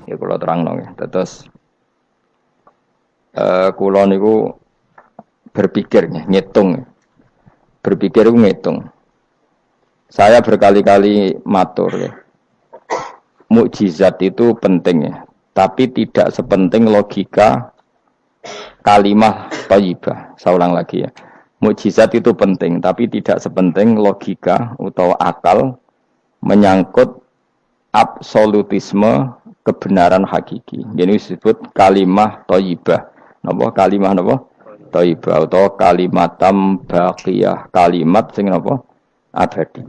Ya kula terangno ya. Terus kula niku berpikir ya, ngitung. Berpikir itu ngitung. Saya berkali-kali matur ya. Mukjizat itu penting ya, tapi tidak sepenting logika kalimah thayyibah. Saya ulang lagi ya. Mukjizat itu penting, tapi tidak sepenting logika atau akal menyangkut absolutisme kebenaran hakiki. Jadi disebut kalimah thayyibah. Napa kalimah napa? Thayyibah atau kalimatam baqiyah, kalimat sing napa? Abadi.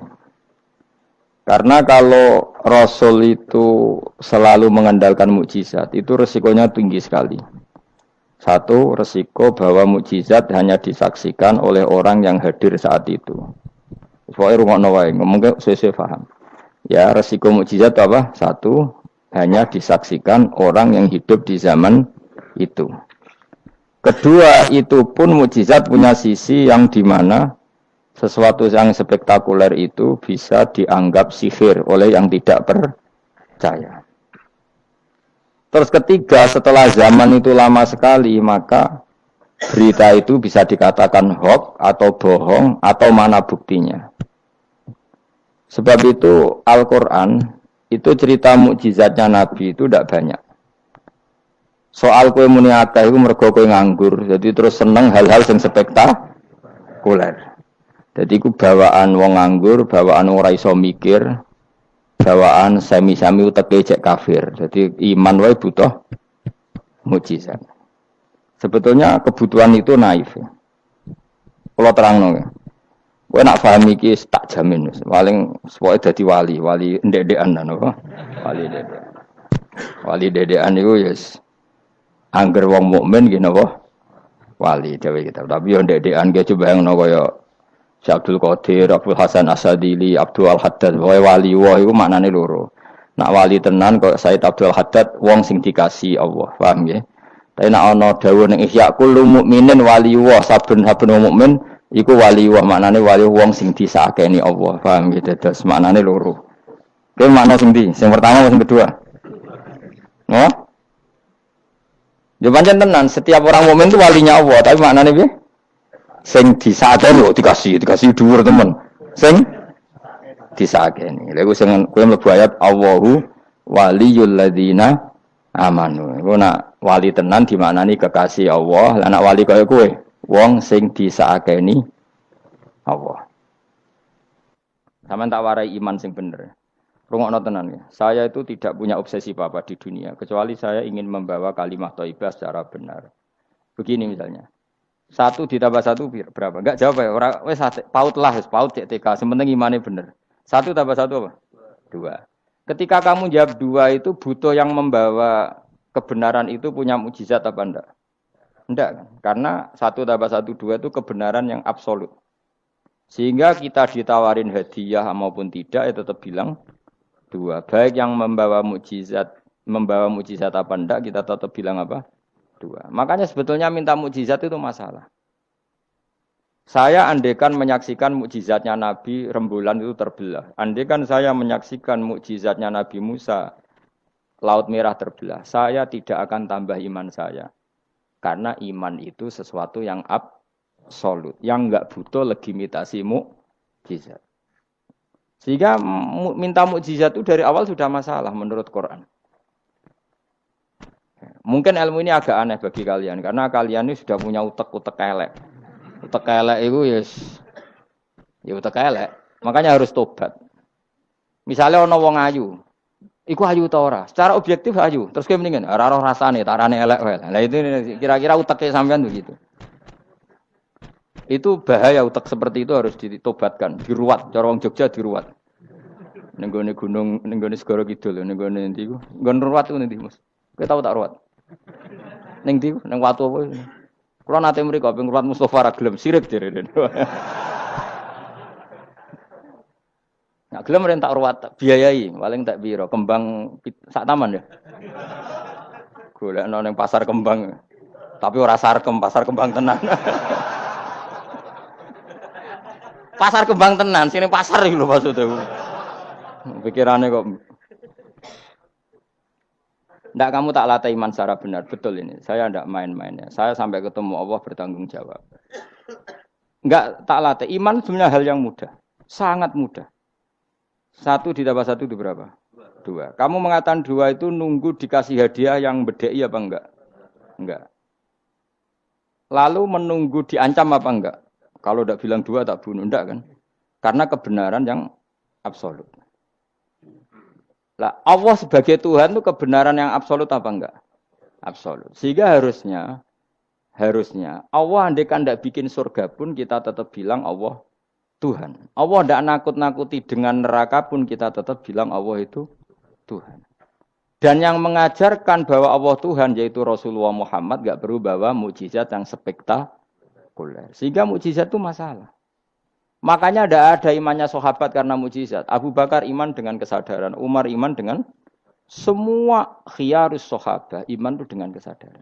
Karena kalau Rasul itu selalu mengandalkan mukjizat, itu resikonya tinggi sekali. Satu, resiko bahwa mukjizat hanya disaksikan oleh orang yang hadir saat itu. Pokoknya rungokno wae, ngomong sesuai paham. Ya, resiko mukjizat apa? Satu, hanya disaksikan orang yang hidup di zaman itu. Kedua, itu pun mukjizat punya sisi yang dimana sesuatu yang spektakuler itu bisa dianggap sihir oleh yang tidak percaya. Terus ketiga, setelah zaman itu lama sekali, maka berita itu bisa dikatakan hoax atau bohong atau mana buktinya. Sebab itu Al-Quran itu cerita mukjizatnya Nabi itu tidak banyak. Soal kue muni akeh itu mergo kue nganggur, jadi terus seneng hal-hal yang spektakuler. Jadi ku bawaan wong nganggur, bawaan ora iso mikir, bawaan semi-semi uteke cek kafir. Jadi iman wae butuh mukjizat. Sebetulnya kebutuhan itu naif. Kalau terangno ya. Kowe nak paham iki tak jamin wis. Paling pokoke dadi wali ndek-ndekan napa? Wali ndek. Wali dedekan iku yes. Angger wong mukmin nggih napa? Wali dhewe kita. Tapi yo ndek-ndekan ge coba bayangno kaya Syekh Abdul Qadir, Abdul Hasan Asadili, Abdul Al-Haddad, wali wah itu maknane loro. Nak wali tenan kok Said Abdul Haddad wong sing dikasih Allah, paham nggih? Tapi nak ana dawuh ning Ihya kullu mukminin wali wah saben-saben mukmin iku wali wah maknane wali wong sing disakeni Allah, paham nggih? Terus maknane loro. Ki makna sing ndi? Sing pertama sing kedua? Oh? Ya pancen tenan, setiap orang mukmin itu walinya Allah, tapi maknane piye? Sing disakeni lho dikasih dhuwur temen. Sing disakeni. Lha iku sing kowe mlebu ayat Allahu waliyul ladzina amanu. Iku nak wali tenan dimaknani kekasih Allah, lah nak wali kaya kowe wong sing disakeni Allah. Sampeyan tak warai iman sing bener. Rungokno tenan ya. Saya itu tidak punya obsesi apa-apa di dunia kecuali saya ingin membawa kalimat thayyibah secara benar. Begini misalnya. 1 ditambah 1 berapa? Enggak jawab ya. Orang wes paut lah, paut cek TK. Sementing imannya bener. 1 tambah 1 apa? 2. Ketika kamu jawab 2 itu butuh yang membawa kebenaran itu punya mukjizat apa enggak? Enggak kan? Karena 1 tambah 1 2 itu kebenaran yang absolut. Sehingga kita ditawarin hadiah maupun tidak ya tetap bilang 2. Baik yang membawa mukjizat apa enggak kita tetap bilang apa? 2. Makanya sebetulnya minta mukjizat itu masalah. Saya andaikan menyaksikan mukjizatnya Nabi rembulan itu terbelah. Andaikan saya menyaksikan mukjizatnya Nabi Musa Laut Merah terbelah. Saya tidak akan tambah iman saya. Karena iman itu sesuatu yang absolut. Yang enggak butuh legitimasi mukjizat. Sehingga minta mukjizat itu dari awal sudah masalah menurut Quran. Mungkin ilmu ini agak aneh bagi kalian karena kalian ini sudah punya utek-utek elek. Utek elek itu ya utek elek. Makanya harus tobat. Misalnya ana wong ayu. Iku ayu ta ora? Secara objektif ayu. Terus kowe mendingan ora roh rasane, tarane elek wae. Lah itu kira-kira uteke sampean begitu. Itu bahaya utek seperti itu harus ditobatkan, diruat. Cara wong Jogja diruat. Ning gone gunung, ning gone segara kidul, ning gone endi iku? Nggon ruwat ku endi, Mas? Kowe tau tak ruwat? Ning ndi? Ning watu apa? Kula nate mriko ping ruwat Mustofa ra gelem sirik jere. Nak gelem ren tak ruwat, biayai, paling tak piro? Kembang sak taman ya. Golekno ning pasar kembang. Tapi ora sarkem, pasar kembang tenan. Pasar kembang tenan, sini pasar iki lho maksudku. Pikirane kok Ndak kamu tak latih iman secara benar. Betul ini. Saya ndak main-mainnya. Saya sampai ketemu Allah bertanggung jawab. Enggak tak latih. Iman sebenarnya hal yang mudah. Sangat mudah. 1 ditambah 1 itu berapa? 2. Kamu mengatakan 2 itu nunggu dikasih hadiah yang bedei apa enggak? Enggak. Lalu menunggu diancam apa enggak? Kalau tidak bilang 2 tak bunuh. Enggak kan? Karena kebenaran yang absolut. Lah, Allah sebagai Tuhan itu kebenaran yang absolut apa enggak? Absolut. Sehingga harusnya Allah andaikan tidak bikin surga pun kita tetap bilang Allah Tuhan. Allah tidak nakut-nakuti dengan neraka pun kita tetap bilang Allah itu Tuhan. Dan yang mengajarkan bahwa Allah Tuhan yaitu Rasulullah Muhammad enggak perlu bawa mukjizat yang spektakuler. Sehingga mukjizat itu masalah. Makanya tidak ada imannya sahabat karena mukjizat. Abu Bakar iman dengan kesadaran, Umar iman dengan semua khiyarus sahabat iman itu dengan kesadaran.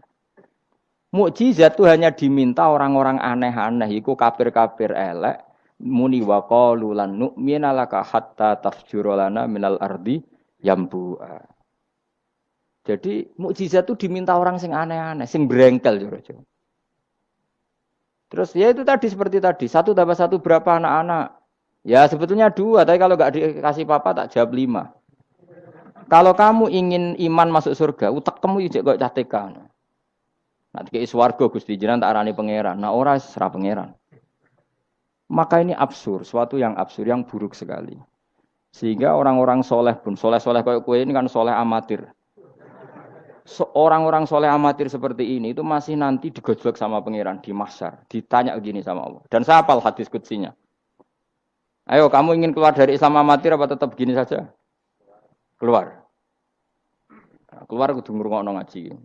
Mukjizat itu hanya diminta orang-orang aneh-aneh, iku kafir-kafir elek, muni wa qalu lan nu'mina laka hatta tafjura lana minal ardi yambu'a. Jadi mukjizat itu diminta orang sing aneh-aneh, sing brengkel jero. Terus ya itu tadi seperti tadi, 1+1 berapa anak-anak? Ya sebetulnya 2, tapi kalau nggak dikasih papa tak jawab 5. Kalau kamu ingin iman masuk surga, utek kamu ijek kok catekan. Nanti ke swarga Gusti jenengan tak arani pangeran. Nah ora serah pangeran. Maka ini absurd, suatu yang absurd, yang buruk sekali. Sehingga orang-orang soleh pun, soleh-soleh kayak kue ini kan soleh amatir. Orang-orang soleh amatir seperti ini itu masih nanti digojlok sama pangeran di mahsyar, ditanya begini sama Allah. Dan saya hafal hadis qudsinya. Ayo kamu ingin keluar dari Islam amatir apa tetap begini saja? Keluar. Keluar kudu ngrungokno ngaji.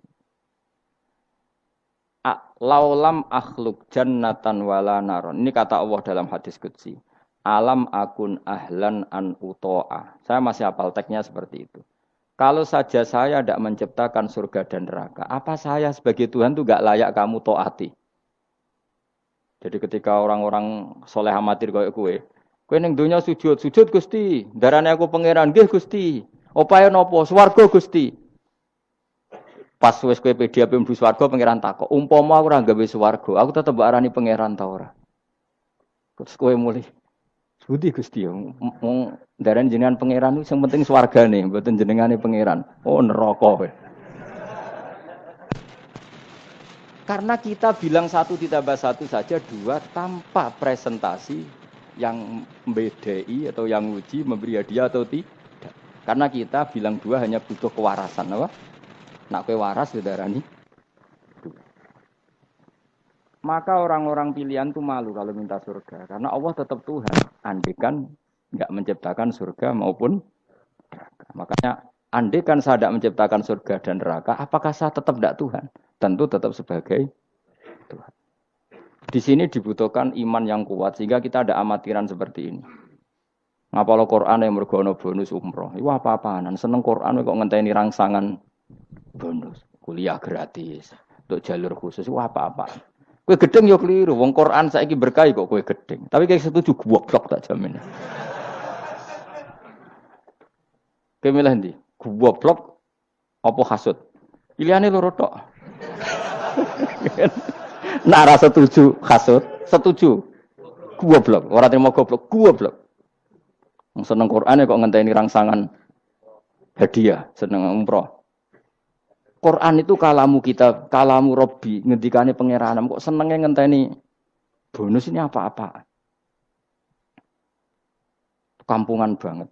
Laulam akhluk jannatan wala naron. Ini kata Allah dalam hadis qudsi. Alam akun ahlan an uto'a. Saya masih hafal teksnya seperti itu. Kalau saja saya tidak menciptakan surga dan neraka, apa saya sebagai Tuhan itu gak layak kamu taati? Jadi ketika orang-orang soleh amatir kayak kue ning dunya sujud Gusti, darane aku pangeran nggih Gusti. Opae napa? Swarga Gusti. Pas wis kowe pedi ape mlebu swarga pangeran takok, umpama aku ora gawe swarga, aku tetep arani pangeran ta ora? Terus kowe mulih Budi Gusti ya, ndaran jenengan pangeran itu yang penting swargane, mboten jenengane pangeran. Oh neraka kowe. Karena kita bilang 1+1 saja 2 tanpa presentasi yang membedai atau yang uji memberi hadiah atau tidak. Karena kita bilang 2 hanya butuh kewarasan, apa? Nak kowe waras darani. Maka orang-orang pilihan itu malu kalau minta surga. Karena Allah tetap Tuhan. Andikan enggak menciptakan surga maupun neraka. Makanya andikan saya tidak menciptakan surga dan neraka, apakah saya tetap tidak Tuhan? Tentu tetap sebagai Tuhan. Di sini dibutuhkan iman yang kuat sehingga kita ada amatiran seperti ini. Ngapalo Quran yang mergono bonus umroh. Itu apa-apaan. Seneng Quran kok ngenteni rangsangan bonus. Kuliah gratis. Untuk jalur khusus. Itu apa-apaan. Kowe gedeng yo keliru, wong Quran saiki berkah kok kowe gedeng. Tapi kayak setuju goblok tak jamin. Kowe milih ndi? Goblok apa hasud? Pilihane loro tok. Nak ra setuju hasud, setuju goblok. Ora terima goblok. Wong seneng Quran kok ngenteni rangsangan hadiah, seneng umroh. Quran itu kalamu kita, kalamu Robbi, ngendikane pangeranam kok senenge ngenteni bonus ini apa-apa. Kampungan banget.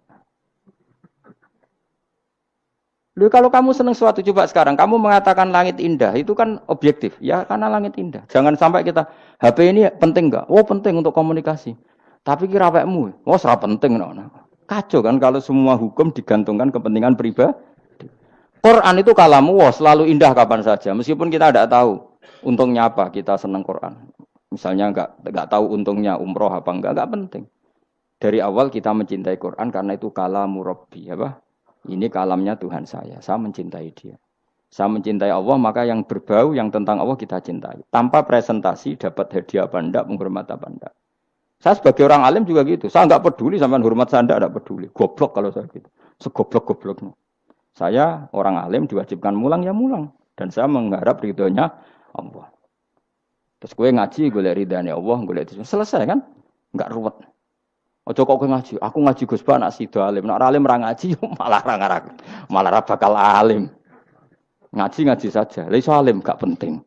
Loh kalau kamu seneng sesuatu coba sekarang, kamu mengatakan langit indah, itu kan objektif. Ya karena langit indah. Jangan sampai kita, HP ini penting enggak? Oh penting untuk komunikasi. Tapi kira awakmu, oh ora penting. Kacau kan kalau semua hukum digantungkan kepentingan pribadi. Quran itu kalamu selalu indah kapan saja. Meskipun kita tidak tahu untungnya apa kita senang Quran. Misalnya enggak tahu untungnya umroh apa enggak penting. Dari awal kita mencintai Quran karena itu kalamu Rabbi, apa? Ini kalamnya Tuhan saya mencintai dia. Saya mencintai Allah, maka yang berbau yang tentang Allah kita cintai. Tanpa presentasi dapat hadiah apa enggak, menghormat apa enggak. Saya sebagai orang alim juga gitu. Saya enggak peduli sampean hormat saya enggak peduli. Goblok kalau saya gitu. Segoblok-gobloknya. Saya orang alim diwajibkan mulang ya mulang. Dan saya mengharap ridhonya Allah. Terus gue ngaji, golek ridhane Allah, golek itu. Selesai kan? Enggak ruwet. Ojo kok kowe ngaji, aku ngaji Gus Ba nak sida alim. Nek alim ra ngaji malah ra ngarak. Malah ra bakal alim. Ngaji saja. Lah iso alim gak penting.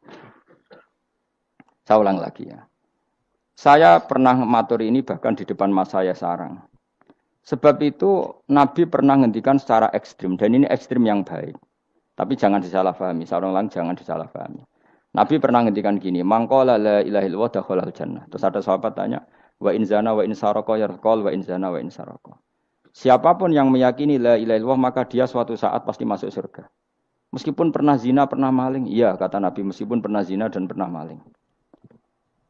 Saya ulang lagi ya. Saya pernah matur ini bahkan di depan mas saya sarang. Sebab itu Nabi pernah ngendikan secara ekstrim dan ini ekstrim yang baik. Tapi jangan disalahpahami. Saya ulang jangan disalahpahami. Nabi pernah ngendikan gini, mangqala la ilaha illallah dakhalal jannah. Terus ada sahabat tanya, wa in zana wa in saraka yarqal wa in zana wa in saraka. Siapapun yang meyakini la ilaha illallah maka dia suatu saat pasti masuk surga. Meskipun pernah zina, pernah maling. Iya, kata Nabi, meskipun pernah zina dan pernah maling.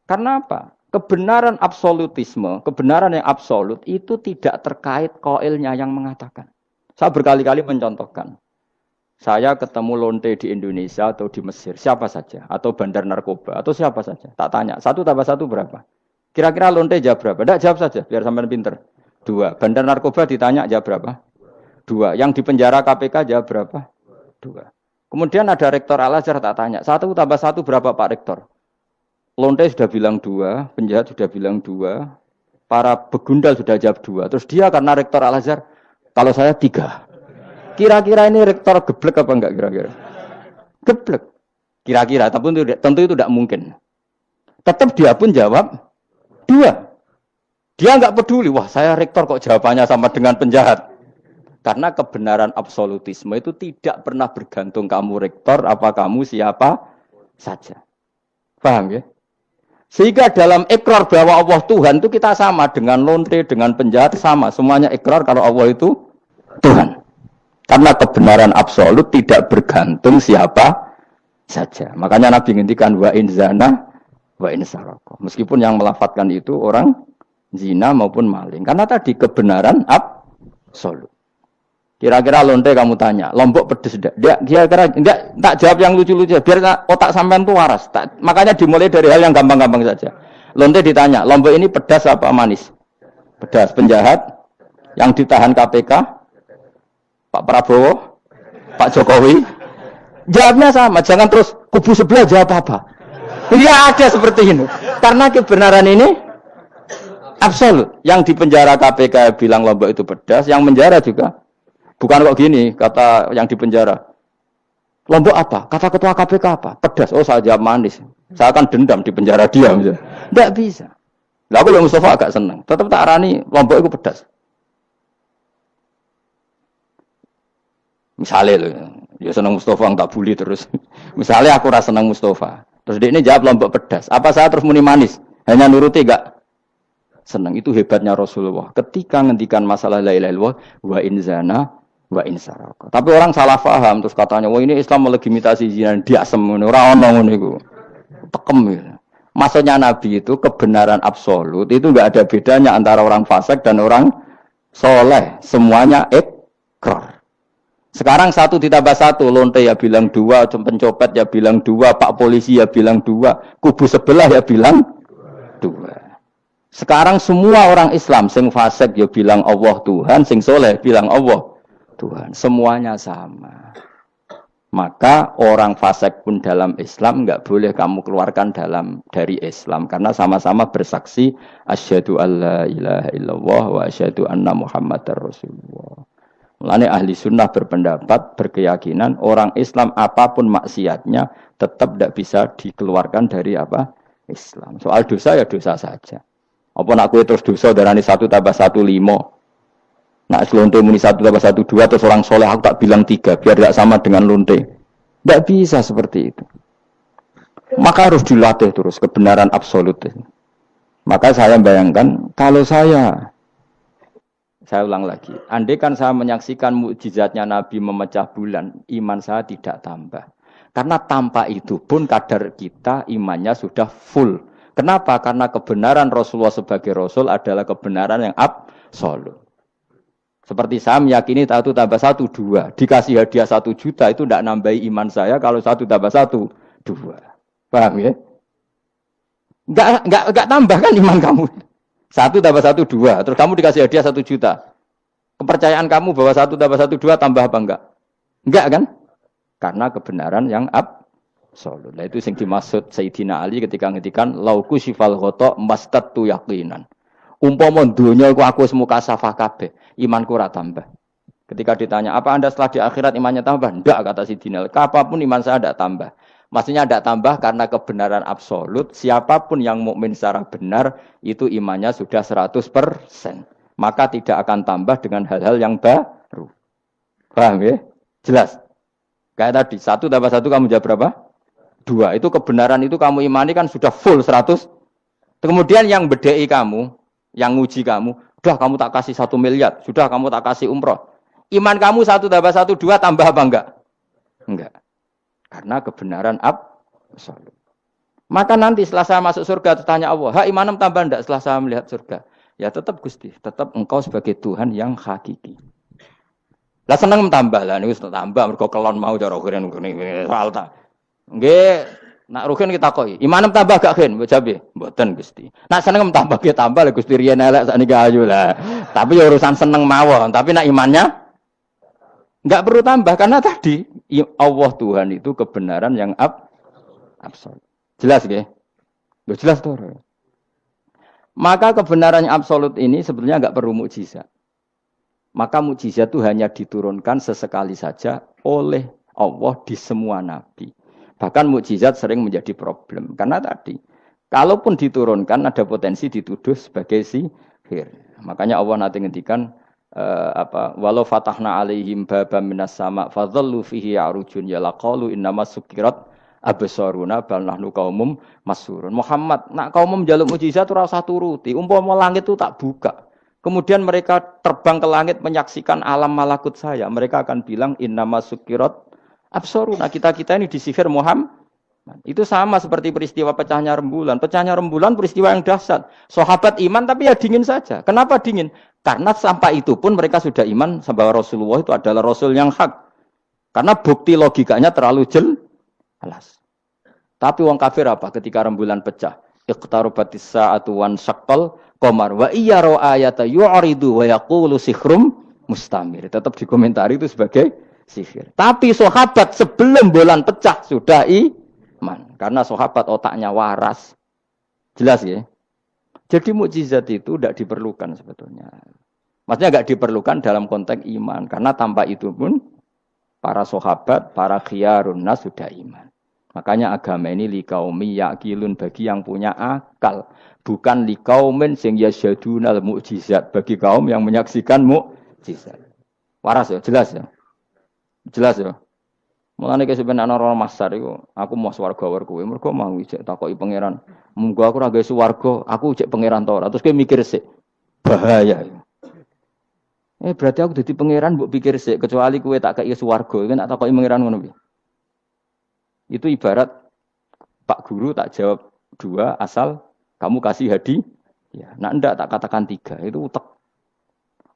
Karena apa? Kebenaran absolutisme, kebenaran yang absolut itu tidak terkait qailnya yang mengatakan. Saya berkali-kali mencontohkan. Saya ketemu lonte di Indonesia atau di Mesir, siapa saja. Atau bandar narkoba, atau siapa saja. Tak tanya, 1 tambah 1 berapa? Kira-kira lonte jawab berapa? Tidak, jawab saja, biar sampai pinter. 2. Bandar narkoba ditanya jawab berapa? 2. Yang di penjara KPK jawab berapa? 2. Kemudian ada rektor Al-Azhar tak tanya, 1 tambah 1 berapa Pak Rektor? Lonte sudah bilang 2, penjahat sudah bilang 2, para begundal sudah jawab 2. Terus dia karena rektor Al-Azhar, kalau saya 3. Kira-kira ini rektor geblek apa enggak kira-kira? Geblek. Kira-kira, tapi tentu itu tidak mungkin. Tetap dia pun jawab 2. Dia enggak peduli, wah saya rektor kok jawabannya sama dengan penjahat. Karena kebenaran absolutisme itu tidak pernah bergantung kamu rektor, apa kamu siapa saja. Paham ya? Sehingga dalam ikrar bahwa Allah Tuhan itu kita sama dengan lonte, dengan penjahat sama. Semuanya ikrar kalau Allah itu Tuhan. Karena kebenaran absolut tidak bergantung siapa saja. Makanya Nabi ngendikan wa in zana wa in saraka. Meskipun yang melafadzkan itu orang zina maupun maling. Karena tadi kebenaran absolut. Kira-kira lonte kamu tanya, Lombok pedes enggak? Kira-kira enggak, tak jawab yang lucu-lucu biar otak sampean tuh waras. Makanya dimulai dari hal yang gampang-gampang saja. Lonte ditanya, Lombok ini pedas apa manis? Pedas. Penjahat yang ditahan KPK Pak Prabowo, Pak Jokowi, jawabnya sama. Jangan terus kubu sebelah jawab apa. Ya ada seperti ini. Karena kebenaran ini absolut. Yang di penjara KPK bilang Lombok itu pedas, yang penjara juga. Bukan kok gini, kata yang di penjara. Lombok apa? Kata ketua KPK apa? Pedas. Oh saya jawab manis. Saya akan dendam di penjara dia. Tidak bisa. Lalu Mustafa agak senang. Tetap tak arani Lombok itu pedas. Misalnya loh, ya senang Mustafa tak bully terus. Misalnya aku rasa senang Mustafa. Terus dia ini jawab Lombok pedas. Apa saya terus muni manis? Hanya nuruti gak? Senang. Itu hebatnya Rasulullah. Ketika ngendikan masalah la ilaha illallah wa in zana wa in saraka. Tapi orang salah paham terus katanya, wah ini Islam melegitimasi zina, diasem ngono, ora ono ngono iku. Tekem ya. Maksudnya Nabi itu kebenaran absolut itu enggak ada bedanya antara orang fasik dan orang soleh. Semuanya ikrar. Sekarang 1 ditambah 1, lonte ya bilang 2, pencopet ya bilang 2, pak polisi ya bilang 2, kubu sebelah ya bilang 2. Sekarang semua orang Islam, sing fasik ya bilang Allah Tuhan, sing soleh bilang Allah Tuhan. Semuanya sama. Maka orang fasik pun dalam Islam enggak boleh kamu keluarkan dari Islam. Karena sama-sama bersaksi, asyhadu alla ilaha illallah wa asyhadu anna muhammadar rasulullah. Mulane ahli sunnah berpendapat, berkeyakinan orang Islam apapun maksiatnya tetap tidak bisa dikeluarkan dari apa? Islam. Soal dosa ya dosa saja. Apa nak kue terus dosa darani 1 tambah 1 5. Nak lonte muni 1 tambah 1 2 terus orang soleh aku tak bilang 3 biar tidak sama dengan lonte. Tidak bisa seperti itu. Maka harus dilatih terus kebenaran absolut. Maka saya bayangkan kalau saya ulang lagi, andai kan saya menyaksikan mukjizatnya Nabi memecah bulan, iman saya tidak tambah. Karena tanpa itu pun kadar kita imannya sudah full. Kenapa? Karena kebenaran Rasulullah sebagai Rasul adalah kebenaran yang absolut. Seperti saya meyakini 1 tambah 1 2. Dikasih hadiah 1 juta itu tidak nambahi iman saya kalau 1 tambah 1 2. Paham ya? Enggak tambah kan iman kamu. 1 tambah 1 2. Terus kamu dikasih hadiah 1 juta. Kepercayaan kamu bahwa 1 tambah 1 2 tambah apa enggak? Enggak kan? Karena kebenaran yang absolut. Nah, itu yang dimaksud Sayyidina Ali ketika ngetikan lauku sifal ghata mastatu yaqinan. Umpama dunya iku aku semua kasafah kabeh, imanku ora tambah. Ketika ditanya, apa Anda setelah di akhirat imannya tambah? Enggak, kata Sayyidina Ali. Apapun iman saya tidak tambah. Maksudnya tidak tambah karena kebenaran absolut. Siapapun yang mukmin secara benar, itu imannya sudah 100%. Maka tidak akan tambah dengan hal-hal yang baru. Paham ya? Jelas? Kayak tadi, 1 tambah 1 kamu jawab berapa? 2. Itu kebenaran itu kamu imani kan sudah full 100. Kemudian yang bedai kamu, yang nguji kamu, sudah kamu tak kasih 1 miliar, sudah kamu tak kasih umroh. Iman kamu 1 tambah 1, 2 tambah apa enggak? Enggak. Karena kebenaran absolut. Maka nanti setelah saya masuk surga, tanya Allah, ha imanem tambah enggak setelah saya melihat surga? Ya tetap Gusti, tetap engkau sebagai Tuhan yang hakiki. Lah seneng tambah lah niku tambah mergo kelon mau cara keren ngene soal ta. Nggih, nak rugen kita takoki. Imanem tambah gak gen? Mbok jabe. Mboten Gusti. Nak seneng tambah ge tambah lah Gusti riyen elek sakniki ayu lah. Tapi ya urusan seneng mawon, tapi nak imannya enggak perlu tambah karena tadi Allah Tuhan itu kebenaran yang absolut. Jelas nggih? Lho jelas to. Maka kebenaran yang absolut ini sebetulnya enggak perlu mukjizat. Maka mukjizat itu hanya diturunkan sesekali saja oleh Allah di semua nabi. Bahkan mukjizat sering menjadi problem. Karena tadi, kalaupun diturunkan ada potensi dituduh sebagai sihir. Makanya Allah nanti ngendikan walau fatahna alaihim babam minas sama fadhallu fihi arujun yalaqalu innamas sukirat absaruna bal nahnu qaumum masurun. Muhammad, nak kaum njaluk mukjizat ora usah turuti. Umpama langit itu tak buka. Kemudian mereka terbang ke langit menyaksikan alam malakut saya. Mereka akan bilang innama sukirat absoruna. Kita ini disihir Muhammad. Itu sama seperti peristiwa pecahnya rembulan. Pecahnya rembulan peristiwa yang dahsyat. Sahabat iman tapi ya dingin saja. Kenapa dingin? Karena sampai itu pun mereka sudah iman bahwa Rasulullah itu adalah Rasul yang hak. Karena bukti logikanya terlalu jelas. Tapi wong kafir apa ketika rembulan pecah? Iqtarubatis sa'atu wan syaqqal qamar wa iya ra ayata yu'ridu wa yaqulu sikhrum mustamir. Tetap dikomentari itu sebagai sihir. Tapi sahabat sebelum bulan pecah sudah iman. Karena sahabat otaknya waras. Jelas ya? Jadi mukjizat itu tidak diperlukan sebetulnya. Maksudnya enggak diperlukan dalam konteks iman. Karena tanpa itu pun para sahabat, para khiyarun nas sudah iman. Makanya agama ini liqaumi yaqilun bagi yang punya akal, bukan liqaumin sing yasyadunal mukjizat bagi kaum yang menyaksikan mukjizat. Waras ya, jelas ya. Jelas ya. Mulane kesebenarnya ana masar iku, aku mau swarga war kowe, mergo mau ijek takoki pangeran. Munggo aku ora gawe swarga, aku ijek pangeran ta ora. Terus kowe mikir sik. Bahaya. Berarti aku dadi pangeran mbok pikir sik, kecuali kowe tak kei swarga, kan tak takoki pangeran ngono piye. Itu ibarat Pak Guru tak jawab 2 asal kamu kasih hadiah. Ya, nah enggak tak katakan 3. Itu utek.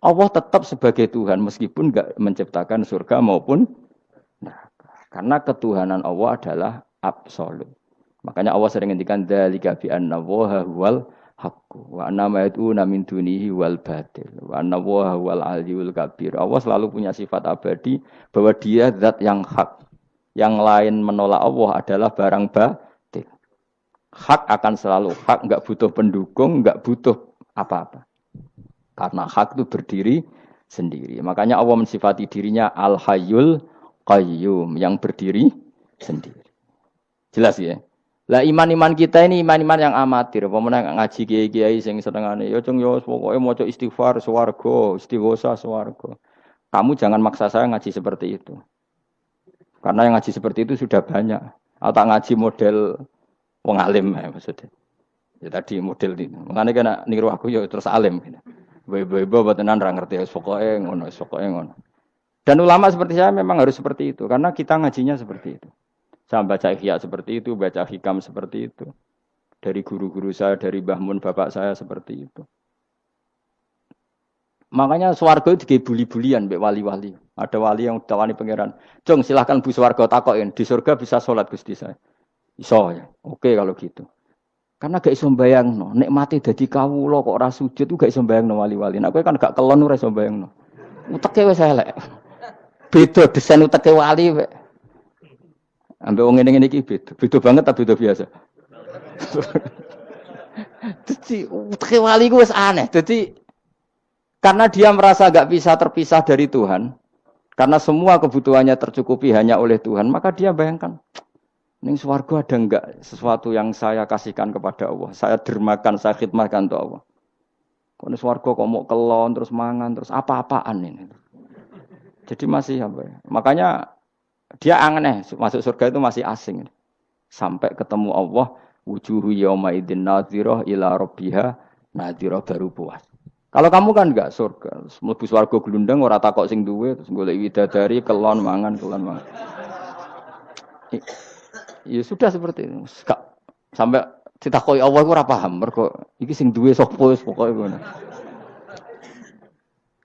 Allah tetap sebagai Tuhan meskipun enggak menciptakan surga maupun neraka. Karena ketuhanan Allah adalah absolut. Makanya Allah sering ngendikan dzalika bi anna Allaha huwal haqqu wa anna ma yad'una min dunihi wal batil wa anna Allaha huwal aliyyul kabir. Allah selalu punya sifat abadi bahwa Dia zat yang hak. Yang lain menolak Allah adalah barang batil. Hak akan selalu hak, enggak butuh pendukung, enggak butuh apa-apa. Karena hak itu berdiri sendiri. Makanya Allah mensifati dirinya Al-Hayyul Qayyum, yang berdiri sendiri. Jelas ya? Lah iman-iman kita ini iman-iman yang amatir. Pemenang ngaji kiai-kiai sing senengane ya cung yo pokoke maca istighfar swarga, istighosa swarga. Kamu jangan maksa saya ngaji seperti itu. Karena yang ngaji seperti itu sudah banyak. Atau ngaji model wong alim maksudnya. Ya tadi model ini. Makanya kena niru aku ya terus alim. Ibu-ibu tenan ra ngerti pokoke ngono, pokoke ngono. Dan ulama seperti saya memang harus seperti itu karena kita ngajinya seperti itu. Saya baca ihya seperti itu, baca hikam seperti itu. Dari guru-guru saya, dari Mbah Mun bapak saya seperti itu. Makanya swarga itu dibuli-bulian mbek wali-wali. Ada wali yang tawani pangeran. Jong silahkan bu swarga takokin. Di surga bisa sholat Gusti saya. Iso ya. Oke kalau gitu. Karena gak iso mbayangno. Nek mati dadi kawula kok ora sujud ku gak iso mbayangno wali-wali. Nek kowe kan gak kelon ora iso mbayangno. Uteke wis elek. Beda desain uteke wali wek. Ambek wong ngene-ngene iki beda. Beda banget ta beda biasa. Jadi uteke wali ku wis aneh. Jadi karena dia merasa gak bisa terpisah dari Tuhan, karena semua kebutuhannya tercukupi hanya oleh Tuhan, maka dia bayangkan, ning swarga ada enggak sesuatu yang saya kasihkan kepada Allah, saya dermakan, saya khidmatkan untuk Allah. Kok ning swarga kok mau kelon terus mangan terus apa-apaan ini. Jadi masih apa ya? Makanya dia aneh masuk surga itu masih asing. Sampai ketemu Allah, wujuhu yauma idzin nadhirah ila rabbiha nadhirah baru puas. Kalau kamu kan enggak surga, mlebu swarga glundang ora takok sing duwe terus golek widadari kelon mangan. Ya sudah seperti itu. Sampai ditakoki Allah iku ora paham, mergo iki sing duwe sapa wis pokoke ngono.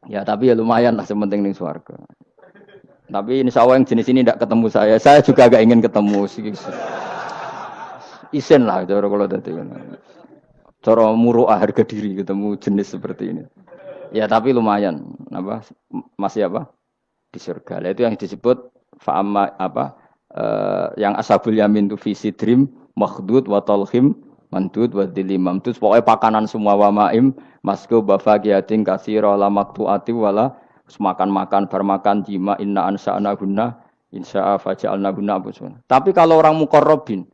Ya tapi ya lumayan lah sementing ning swarga. Tapi insya Allah yang jenis ini tidak ketemu saya juga agak ingin ketemu. Isen lah cara kalau tadi. Cara muru'ah harga diri ketemu jenis seperti ini. Ya tapi lumayan, apa masih apa di surga. Itu yang disebut fa'amma apa yang ashabul yamin itu visi dream makhdud wa talhim mandud wa dilimam. Itu pokoknya pakanan semua wa ma'im masku bafagiyatin katsira la maqtu'ati wala makan bar makan jima inna ansa'na gunna insya'a faja'alna gunna abusuna. Tapi kalau orang muqarrabin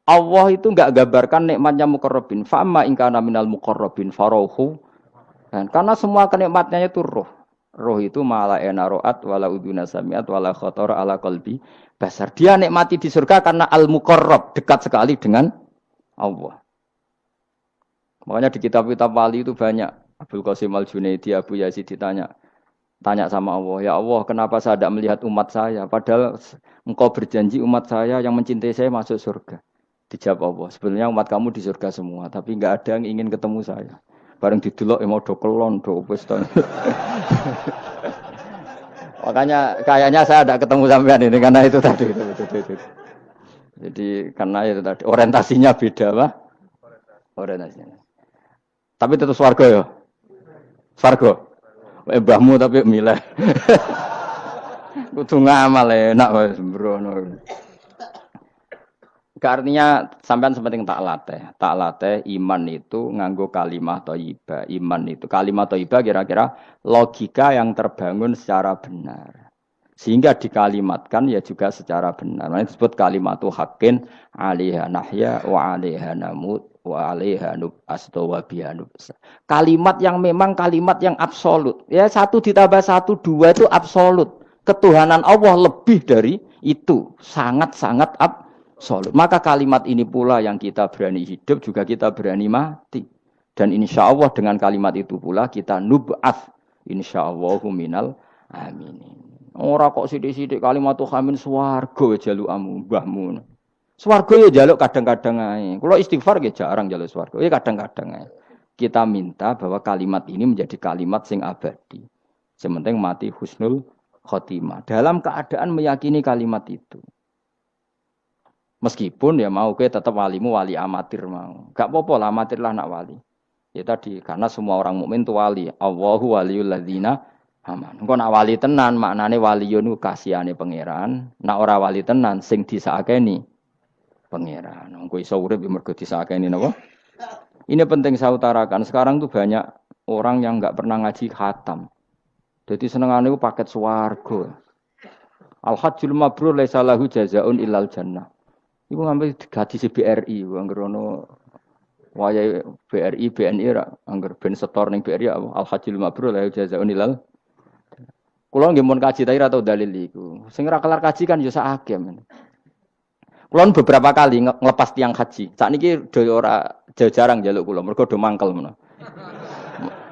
Allah itu enggak gambarkan nikmatnya muqarrabin. Fa amma in kana minal muqarrabin farauhu. Karena semua kenikmatnya itu roh. Roh itu mala enaroat wala uduna samiat wala khatar ala qalbi basar. Dia nikmati di surga karena al-muqarrab, dekat sekali dengan Allah. Makanya di kitab-kitab wali itu banyak. Abdul Qasim Al-Junaidi, Abu Yazid tanya sama Allah, ya Allah, kenapa saya tidak melihat umat saya? Padahal engkau berjanji umat saya yang mencintai saya masuk surga. Dijawab Allah, sebenarnya umat kamu di surga semua, tapi enggak ada yang ingin ketemu saya. Bareng didelok mau do kelon, do wis to. Makanya kayaknya saya tidak ketemu sampean ini karena itu tadi. Jadi karena itu tadi orientasinya beda, Pak. Orientasinya. Tapi tetap swarga ya. Swarga. Mbahmu tapi milih. Kudu ngamal enak wis mbrono. Artinya sampean sepenting tak latih iman itu nganggo kalimah thayyibah. Iman itu kalimah thayyibah kira-kira logika yang terbangun secara benar. Sehingga dikalimatkan ya juga secara benar. Nah, disebut kalimatu haqqin 'alaiha nahya wa 'alaiha namut wa 'alaiha nub'astu wa biha nub'asa. Kalimat yang memang kalimat yang absolut. Ya 1 ditambah 1 2 itu absolut. Ketuhanan Allah lebih dari itu, sangat-sangat absolut. Maka kalimat ini pula yang kita berani hidup juga kita berani mati. Dan insya Allah dengan kalimat itu pula kita nub'ats insyaallahu minal aminin. Ora kok sithik-sithik kalimat hamin swarga jaluk amu mbahmu. Swarga ya jaluk kadang-kadang ae. Kula istighfar nggih jarang jaluk swarga. Ya kadang-kadang ae. Kita minta bahwa kalimat ini menjadi kalimat sing abadi. Sementing mati husnul khotimah. Dalam keadaan meyakini kalimat itu. Meskipun ya mau ke tetap walimu wali amatir mau. Gak apa-apa lah amatir lah nak wali. Ya tadi karena semua orang mukmin itu wali. Allahu waliyul ladzina aman. Engko nak wali tenan maknane waliyun ku kasihane pangeran. Nak ora wali tenan sing disakeni pangeran. Engko iso urip mergo disakeni napa? Ini penting saya utarakan. Sekarang tuh banyak orang yang enggak pernah ngaji khatam. Jadi senengane ku paket swarga. Al-hajjul mabrur laisa lahu jazaa'un illal jannah. Ibu ngambil gaji BRI, angger ono wayahe BRI, BNI ra, angger ben setor ning BRI al-hajjul mabrur la jazaa'un ilal. Kula nggih mun kaji ta ora tau dalil iku. Sing ora kelar kaji kan ya sak akeh men. Kula beberapa kali ngelepas tiang haji. Sakniki do ora jarang njaluk kula, mergo do mangkel menawa.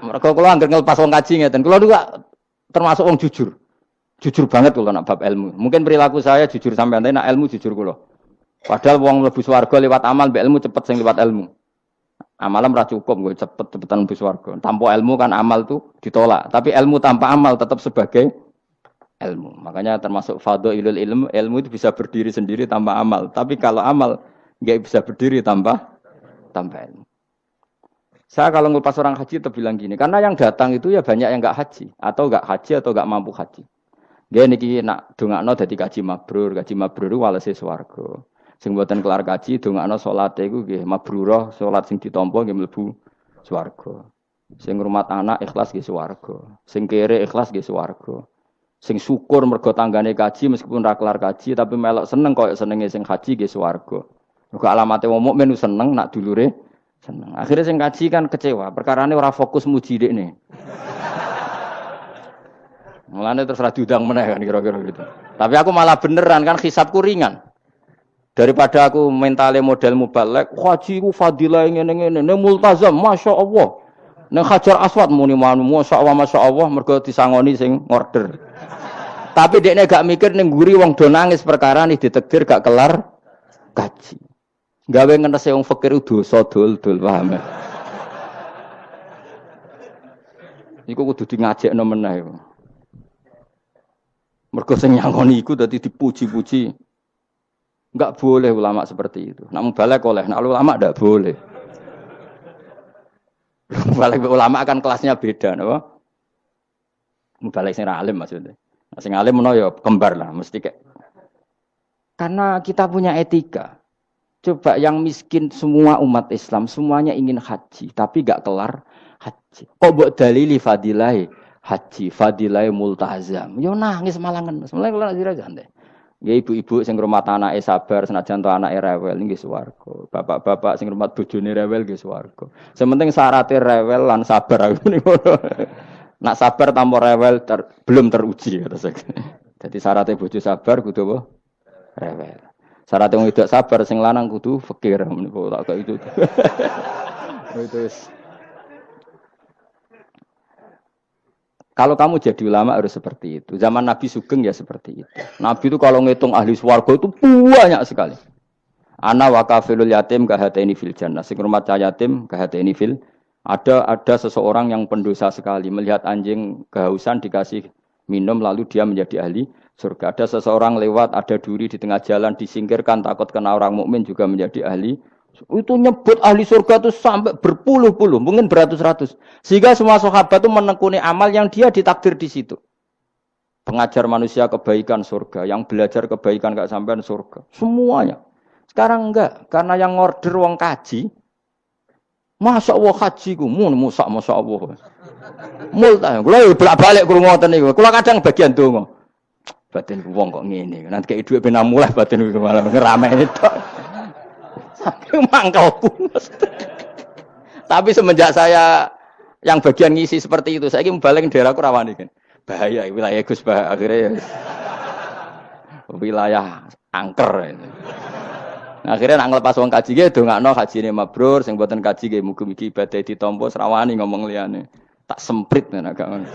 Mergo kula angger ngelepas wong kaji ngeten. Kula juga termasuk wong jujur. Jujur banget kula nak bab ilmu. Mungkin perilaku saya jujur sampean, tapi nak ilmu jujur kula. Padahal wong mlebu swarga lewat amal, mbek ilmu cepet sing lewat ilmu. Amalan ora cukup nggo cepet-cepetan mlebu swarga. Tanpa ilmu kan amal tuh ditolak, tapi ilmu tanpa amal tetap sebagai ilmu. Makanya termasuk fadhailul ilmu itu bisa berdiri sendiri tanpa amal, tapi kalau amal enggak bisa berdiri tanpa ilmu. Saya kalau ngelepas orang haji tetap bilang gini, karena yang datang itu ya banyak yang enggak haji atau enggak mampu haji. Nggih niki nak dongakno dadi kaji mabrur. Kaji mabrur ku walese swarga. Sing mboten kelar kaji dongakno salate iku nggih mabrurah, salat sing ditampa nggih mlebu swarga. Sing ngrumat anak ikhlas nggih swarga. Sing kere ikhlas nggih swarga. Sing syukur mergo tanggane kaji meskipun ra kelar kaji tapi melok seneng koyo senenge sing haji nggih swarga. Mergo alamate wong mukmin seneng nak dulure seneng. Akhirnya sing kaji kan kecewa, perkarane ora fokus muji dekne. Mulane terus ra diundang meneh kan kira-kira gitu. Tapi aku malah beneran kan hisabku ringan. Daripada aku mentale model mubalek, haji ku fadilah ngene-ngene, ne multazam, masyaallah. Nang Hajar Aswad muni manu, masyaallah mergo disangoni sing order. Tapi dekne gak mikir ning nguri wong do nangis perkara nih ditakdir gak kelar kaji. Gawe ngenese wong fakir dosa dol-dol paham. Iku kudu di ngajekno meneh. Mergo sing nyangoni iku dadi dipuji-puji. Enggak boleh ulama seperti itu. Nak mubalek oleh, nak ulama ndak boleh. Mubalek ulama kan kelasnya beda, napa? Mubalek sing alim maksudnya. Sing alim menawa ya kembar lah, mesti kayak. Karena kita punya etika. Coba yang miskin semua umat Islam, semuanya ingin haji, tapi gak kelar haji. Kok mbok dalili fadilai haji, fadilai multazam. Yo nangis malangan. Mulai kula sira santai. Nggih ibu-ibu sing ngrumat anake sabar senajan to anake rewel nggih swarga. Bapak-bapak sing ngrumat bojone rewel nggih swarga. Sing penting syaratnya rewel lan sabar aku niku. Nak sabar tanpa rewel belum teruji kata saya. Jadi syaratnya bojo sabar kudu apa? Rewel. Syaratnya wong wedok sabar sing lanang kudu fakir meniku tak kok itu. Itu. Kalau kamu jadi ulama harus seperti itu. Zaman Nabi Sugeng ya seperti itu. Nabi itu kalau ngitung ahli swarga itu banyak sekali. Ana wa kafilul yatim kahataini fil jannah. Sing rumah yatim kahataini fil. Ada seseorang yang pendosa sekali melihat anjing kehausan dikasih minum lalu dia menjadi ahli surga. Ada seseorang lewat ada duri di tengah jalan disingkirkan takut kena orang mukmin juga menjadi ahli. Itu nyebut ahli surga itu sampai berpuluh-puluh, mungkin beratus-ratus. Sehingga semua sahabat itu menekuni amal yang dia ditakdir di situ. Pengajar manusia kebaikan surga, yang belajar kebaikan gak sampean surga. Semuanya. Sekarang enggak, karena yang order wong kaji. Masya Allah haji ku, masya Allah. Multa, kalau bolak-balik kurang ngoten niku. Kalau kadang bagian dongo. Batin wong kok ngene. Nanti kayak duit ben mulai batin ku malah ngerame itu. Sampai mangkalku. Tapi semenjak saya yang bagian ngisi seperti itu, saya ingin balik ke daerahku rawani kan. Bahaya wilayah Gus bah akhirnya wilayah angker. Akhirnya nak ngelepas wong kaji ge dongakno hajine mabrur, sing mboten kaji ge mugi-mugi ibadah ditampa serawani ngomong liyane. Tak semprit nek agak ngono.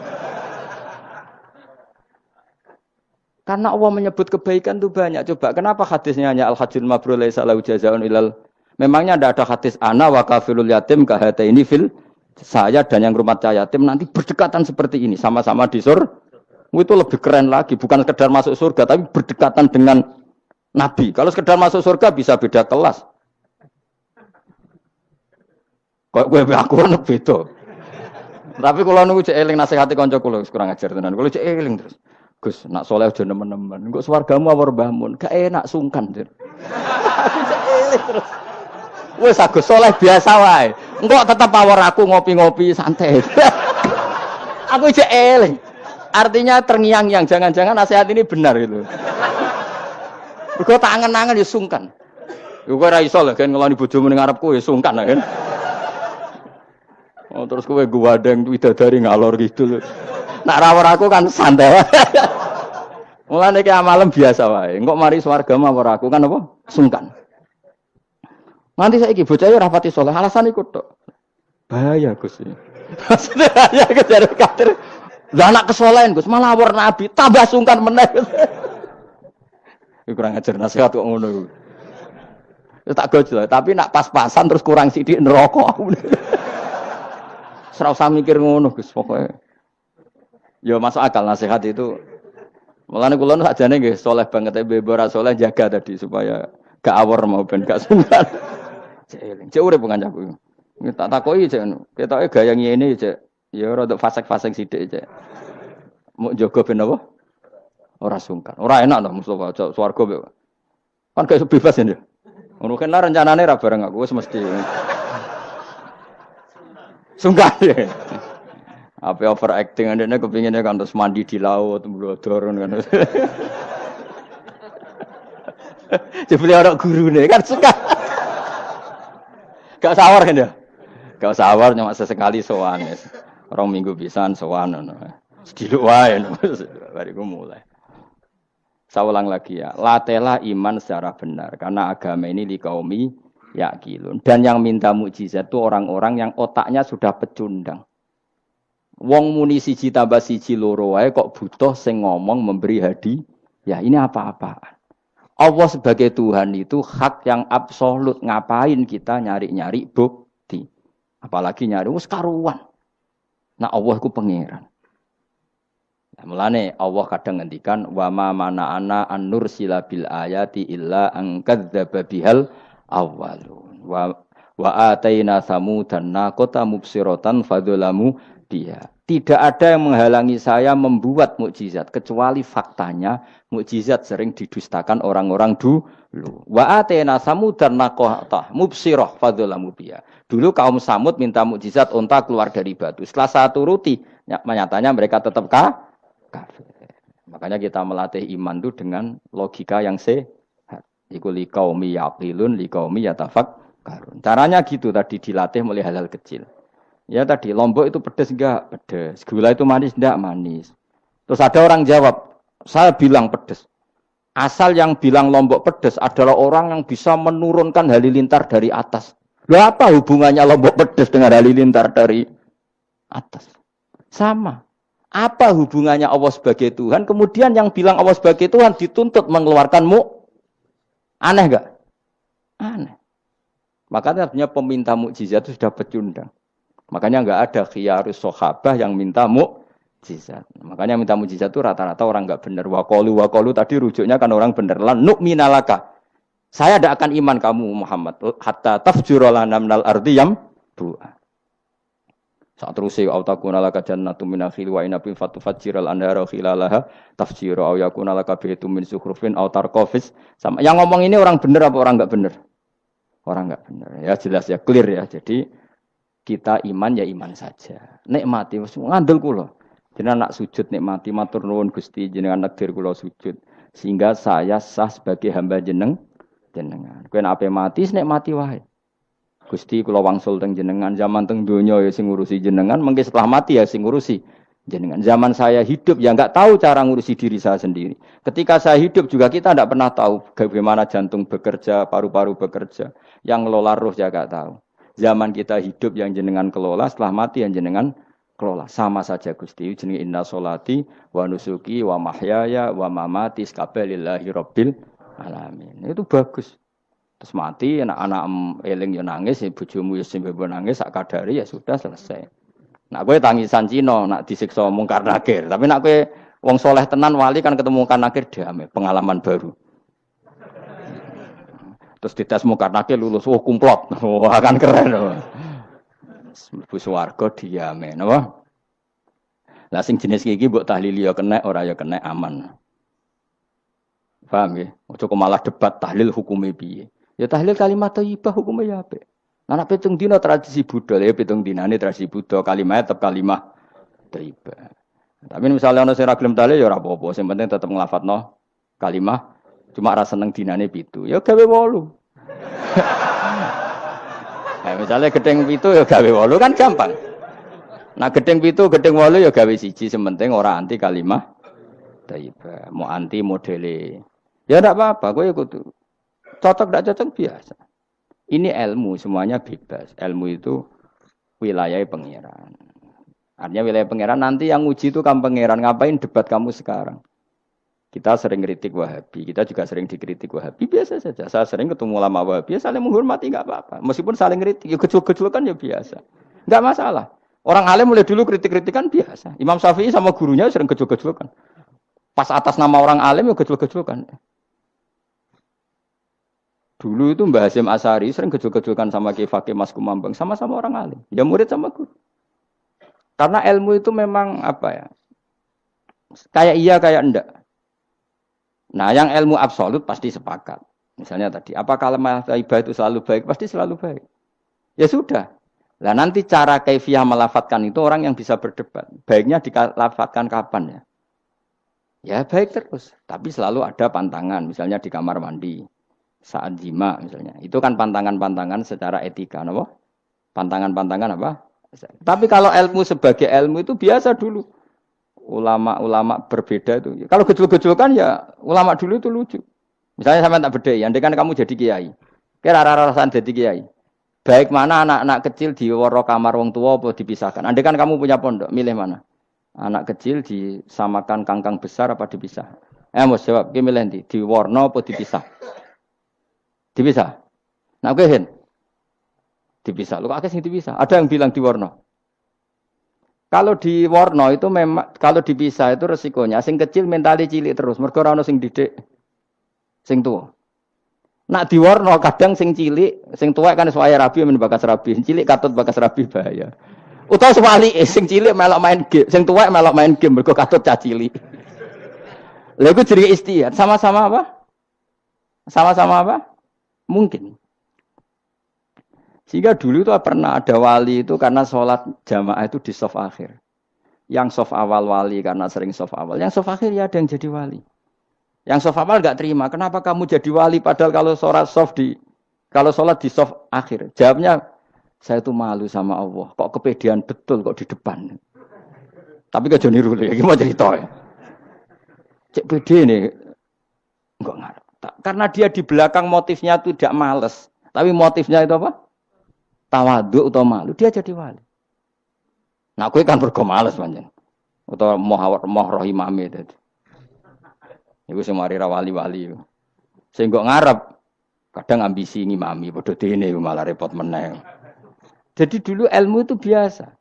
Karena Allah menyebut kebaikan itu banyak. Coba kenapa hadisnya hanya al-hajjul mabrur laisa lahu jazaa'un ilal. Memangnya tidak ada hadis ana wa kafilul yatim kahataini fil. Saya dan yang rumah yatim nanti berdekatan seperti ini, sama-sama di surga. Itu lebih keren lagi, bukan sekedar masuk surga tapi berdekatan dengan Nabi. Kalau sekedar masuk surga bisa beda kelas. Kok gue aku ana beda. Tapi kalau nunggu cek eling nasihati kanca kula kurang ajar tenan. Kalau cek eling terus. Gus, nak soleh aja nemen-nemen. Engko swargamu awor mbahmun, gak enak sungkan, Dir. Aku cek eling terus. Wes Agus soleh biasa wae. Engko tetep awor aku ngopi-ngopi santai. Aku cek eling. Artinya terngiang-ngiang, jangan-jangan nasihat ini benar gitu. Mergo tak angen-angen ya sungkan. Yo kowe ora iso lho kan ngeloni bojomu ning ngarepku ya sungkan kan. Oh terus kowe gwadeng widadari ngalor gitu lho. Nak rawor aku kan santai. Mulane iki amalem biasa wae. Engko mari swarga mawar aku kan apa? Sungkan. Nanti saiki bocah yo rapati saleh, alasan iku tok. Bahaya Gus. Maksudnya ya kejar kadir. Lah anak kesolehan Gus, malah awor Nabi, tambah sungkan meneh. Kurang ajar nasihat kok ngono iku. Ya tak gojol, tapi nak pas-pasan terus kurang sithik neraka aku. Ora usah mikir ngono Gus, pokoke. Ya masuk akal nasihat itu. Mulane kula nu sakjane nggih saleh banget bebo ora saleh jaga tadi supaya gak awor mau ben gak sungkan. Cek urip kancaku. Tak takoki cek ngono. Ketoke gaya ngene cek. Ya rada fasek-fasek sithik cek. Mau jaga ben apa? ora sungkan. Ora enak to Mustofa swarga kan gak bebas ya. Ngono kan rencanane ra bareng aku wis mesti. Sungkan ya. Apa overacting ndekne kepinginnya kan terus mandi di laut mblodor kan. Jebule ana gurune kan suka. Gak sawar kan ya. Gak sawar cuma sesekali sowan wis. 2 minggu pisan sowan ngono. Sediluk wae bariku mulai. Saya ulang lagi ya, latela iman secara benar karena agama ini liqaumi yaqilun. Dan yang minta mukjizat itu orang-orang yang otaknya sudah pecundang. Wong muni siji tambah siji loro wae kok butuh sing ngomong memberi hadiah. Ya ini apa-apaan. Allah sebagai Tuhan itu hak yang absolut. Ngapain kita nyari-nyari bukti? Apalagi nyari wis karuan. Nah Allah ku pangeran. Nah, mulane Allah kadang ngendikan wa ma mana'ana an nursila bil ayati illa an kadzdzaba bihal awwalun wa ataina samudan naqata mubsiratan fadzalamu biha. Tidak ada yang menghalangi saya membuat mukjizat kecuali faktanya mukjizat sering didustakan orang-orang dulu. Wa ataina samudan naqata mubsirah fadzalamu biha. Dulu kaum Samud minta mukjizat unta keluar dari batu. Setelah saya turuti, nyatanya mereka tetap kafir. Makanya kita melatih iman itu dengan logika yang sehat. Iku liqaumi yaqilun liqaumi yatafakkarun. Caranya gitu tadi dilatih mulai hal-hal kecil. Ya tadi lombok itu pedes enggak? Pedes. Gula itu manis enggak? Manis. Terus ada orang jawab, saya bilang pedes. Asal yang bilang lombok pedes adalah orang yang bisa menurunkan halilintar dari atas. Loh apa hubungannya lombok pedes dengan halilintar dari atas? Sama. Apa hubungannya Allah sebagai Tuhan? Kemudian yang bilang Allah sebagai Tuhan dituntut mengeluarkanmu. Aneh enggak? Aneh. Makanya artinya peminta mukjizat itu sudah pecundang. Makanya enggak ada khiyarus sahabah yang minta mukjizat. Makanya minta mukjizat itu rata-rata orang enggak benar. Wa qalu tadi rujuknya kan orang benar. Lan nu'minalaka. Saya tidak akan iman kamu Muhammad hatta tafjura lana minal ardi yambu'a. Saat terusé autakuna laka jannatu min nakhil wa inabin fatufajjiral anhara khilalaha tafjira au yakuna laka baytun min zukhrufin aw tarqafis. Sama yang ngomong ini orang benar apa orang enggak benar? Orang enggak benar. Ya jelas ya clear ya. Jadi kita iman ya iman saja. Nikmati wis ngandel kula. Jenengan nak sujud nikmati matur nuwun Gusti jenengan nakdir kula sujud sehingga saya sah sebagai hamba jenengan. Kowe nek ape mati nikmati wae. Gusti kula wangsul teng jenengan zaman teng donya ya sing ngurusi jenengan, mengke setelah mati ya sing ngurusi jenengan. Zaman saya hidup ya enggak tahu cara ngurusi diri saya sendiri. Ketika saya hidup juga kita enggak pernah tahu bagaimana jantung bekerja, paru-paru bekerja. Yang ngelola roh ya enggak tahu. Zaman kita hidup yang jenengan kelola, setelah mati yang jenengan kelola. Sama saja Gusti, jenenge inna sholati wa nusuki wa mahyaya wa mamati lillahi rabbil alamin. Itu bagus. Terus mati, anak-anak eling ya nangis, bojomu ya sing nangis, sak kadari ya sudah selesai. Nak kowe tangisan Cina, nak disiksa mungkar nakir. Tapi nak kowe wong soleh tenan wali kan ketemu mungkar nakir damai, pengalaman baru. Terus dites mungkar nakir lulus, kumplot. Wah kan keren. Mlebu swarga diame, napa? Lah sing jenis iki mbok tahlili ya kena, ora ya kena aman. Paham ya? Ojo kok malah debat tahlil hukume piye. Ya tahlil kalimat thayyibah hukumnya ya apik. Anak pitung dina tradisi Buddha, ya pitung dinane tradisi Buddha, kalimat tetap kalimat thayyibah. Tapi misalnya ana sing ra gelem tahlil ya ora apa-apa, sing penting tetep nglafadzno kalimat. Cuma ra seneng dinane 7. Ya gawe 8. Nah, misalnya gedeng 7 ya gawe 8 kan gampang. Nah gedeng 7, gedeng 8 ya gawe 1, sing penting ora anti kalimat thayyibah, mau anti modele. Ya ndak apa-apa, kowe kudu cocok tidak cocok biasa. Ini ilmu semuanya bebas. Ilmu itu wilayah pangeran. Artinya wilayah pangeran nanti yang uji itu kamu pangeran. Ngapain debat kamu sekarang? Kita sering kritik Wahabi. Kita juga sering dikritik Wahabi. Biasa saja. Saya sering ketemu ulama Wahabi. Saling menghormati nggak apa-apa. Meskipun saling kritik, ya gejol-gejolkan ya biasa. Nggak masalah. Orang alim mulai dulu kritik-kritikan biasa. Imam Syafi'i sama gurunya sering gejol-gejolkan. Pas atas nama orang alim ya gejol-gejolkan. Dulu itu Mbah Hasyim Asy'ari sering gejol-gejolkan sama Ki Fakih Mas Kumambang, sama-sama orang alim. Ya murid sama guru. Karena ilmu itu memang apa ya? Kayak iya kayak enggak. Nah, yang ilmu absolut pasti sepakat. Misalnya tadi, apa kalimat thayyibah itu selalu baik? Pasti selalu baik. Ya sudah. Nah, nanti cara kaifiyah melafatkan itu orang yang bisa berdebat. Baiknya dilafatkan kapan ya? Ya baik terus. Tapi selalu ada pantangan. Misalnya di kamar mandi. Saat jima misalnya. Itu kan pantangan-pantangan secara etika. Apa? Pantangan-pantangan apa? Tapi kalau ilmu sebagai ilmu itu biasa dulu. Ulama-ulama berbeda itu. Kalau gejol-gejol kan ya ulama dulu itu lucu. Misalnya sama tak beda, andai kan kamu jadi kiai. Kira rara-rasan jadi kiai. Baik mana anak-anak kecil di woro kamar wong tua apa dipisahkan. Andai kan kamu punya pondok, milih mana? Anak kecil disamakan kangkang besar apa dipisah? Mau jawab, milih nanti di warna apa dipisah? Dipisah. Nah, oke, Hen. Dipisah. Lu kakek sing dipisah. Ada yang bilang di warna. Kalau di warna itu memang kalau dipisah itu resikonya sing kecil mentali cilik terus. Mergo ora ono sing didik sing tua. Nak di warna kadang sing cilik, sing tua kan suwaya rabi men bakas rabi. Cilik katut bakas rabi bahaya. Utawa sebalike sing cilik melok main game, sing tua melok main game mergo katut cah cilik. Lha iku jenenge istihad. Sama-sama apa? Sama-sama apa? Mungkin. Sehingga dulu itu pernah ada wali itu karena sholat jamaah itu di shaf akhir. Yang shaf awal wali karena sering shaf awal. Yang shaf akhir ya ada yang jadi wali. Yang shaf awal enggak terima. Kenapa kamu jadi wali padahal kalau sholat di shaf akhir? Jawabnya, saya itu malu sama Allah. Kok kepedean betul kok di depan. Tapi gak jadi niru ya. Gimana cerita ya? Cek pede nih. Enggak ngarep. Karena dia di belakang motifnya itu tidak males. Tapi motifnya itu apa? Tawaduk atau malu, dia jadi wali. Nah, aku kan bergo males panjen. Atau moh roh imame tadi. Iku sing mari ra wali-wali. Sing kok ngarep kadang ambisi ngimami padha dene malah repot meneh. Jadi dulu ilmu itu biasa.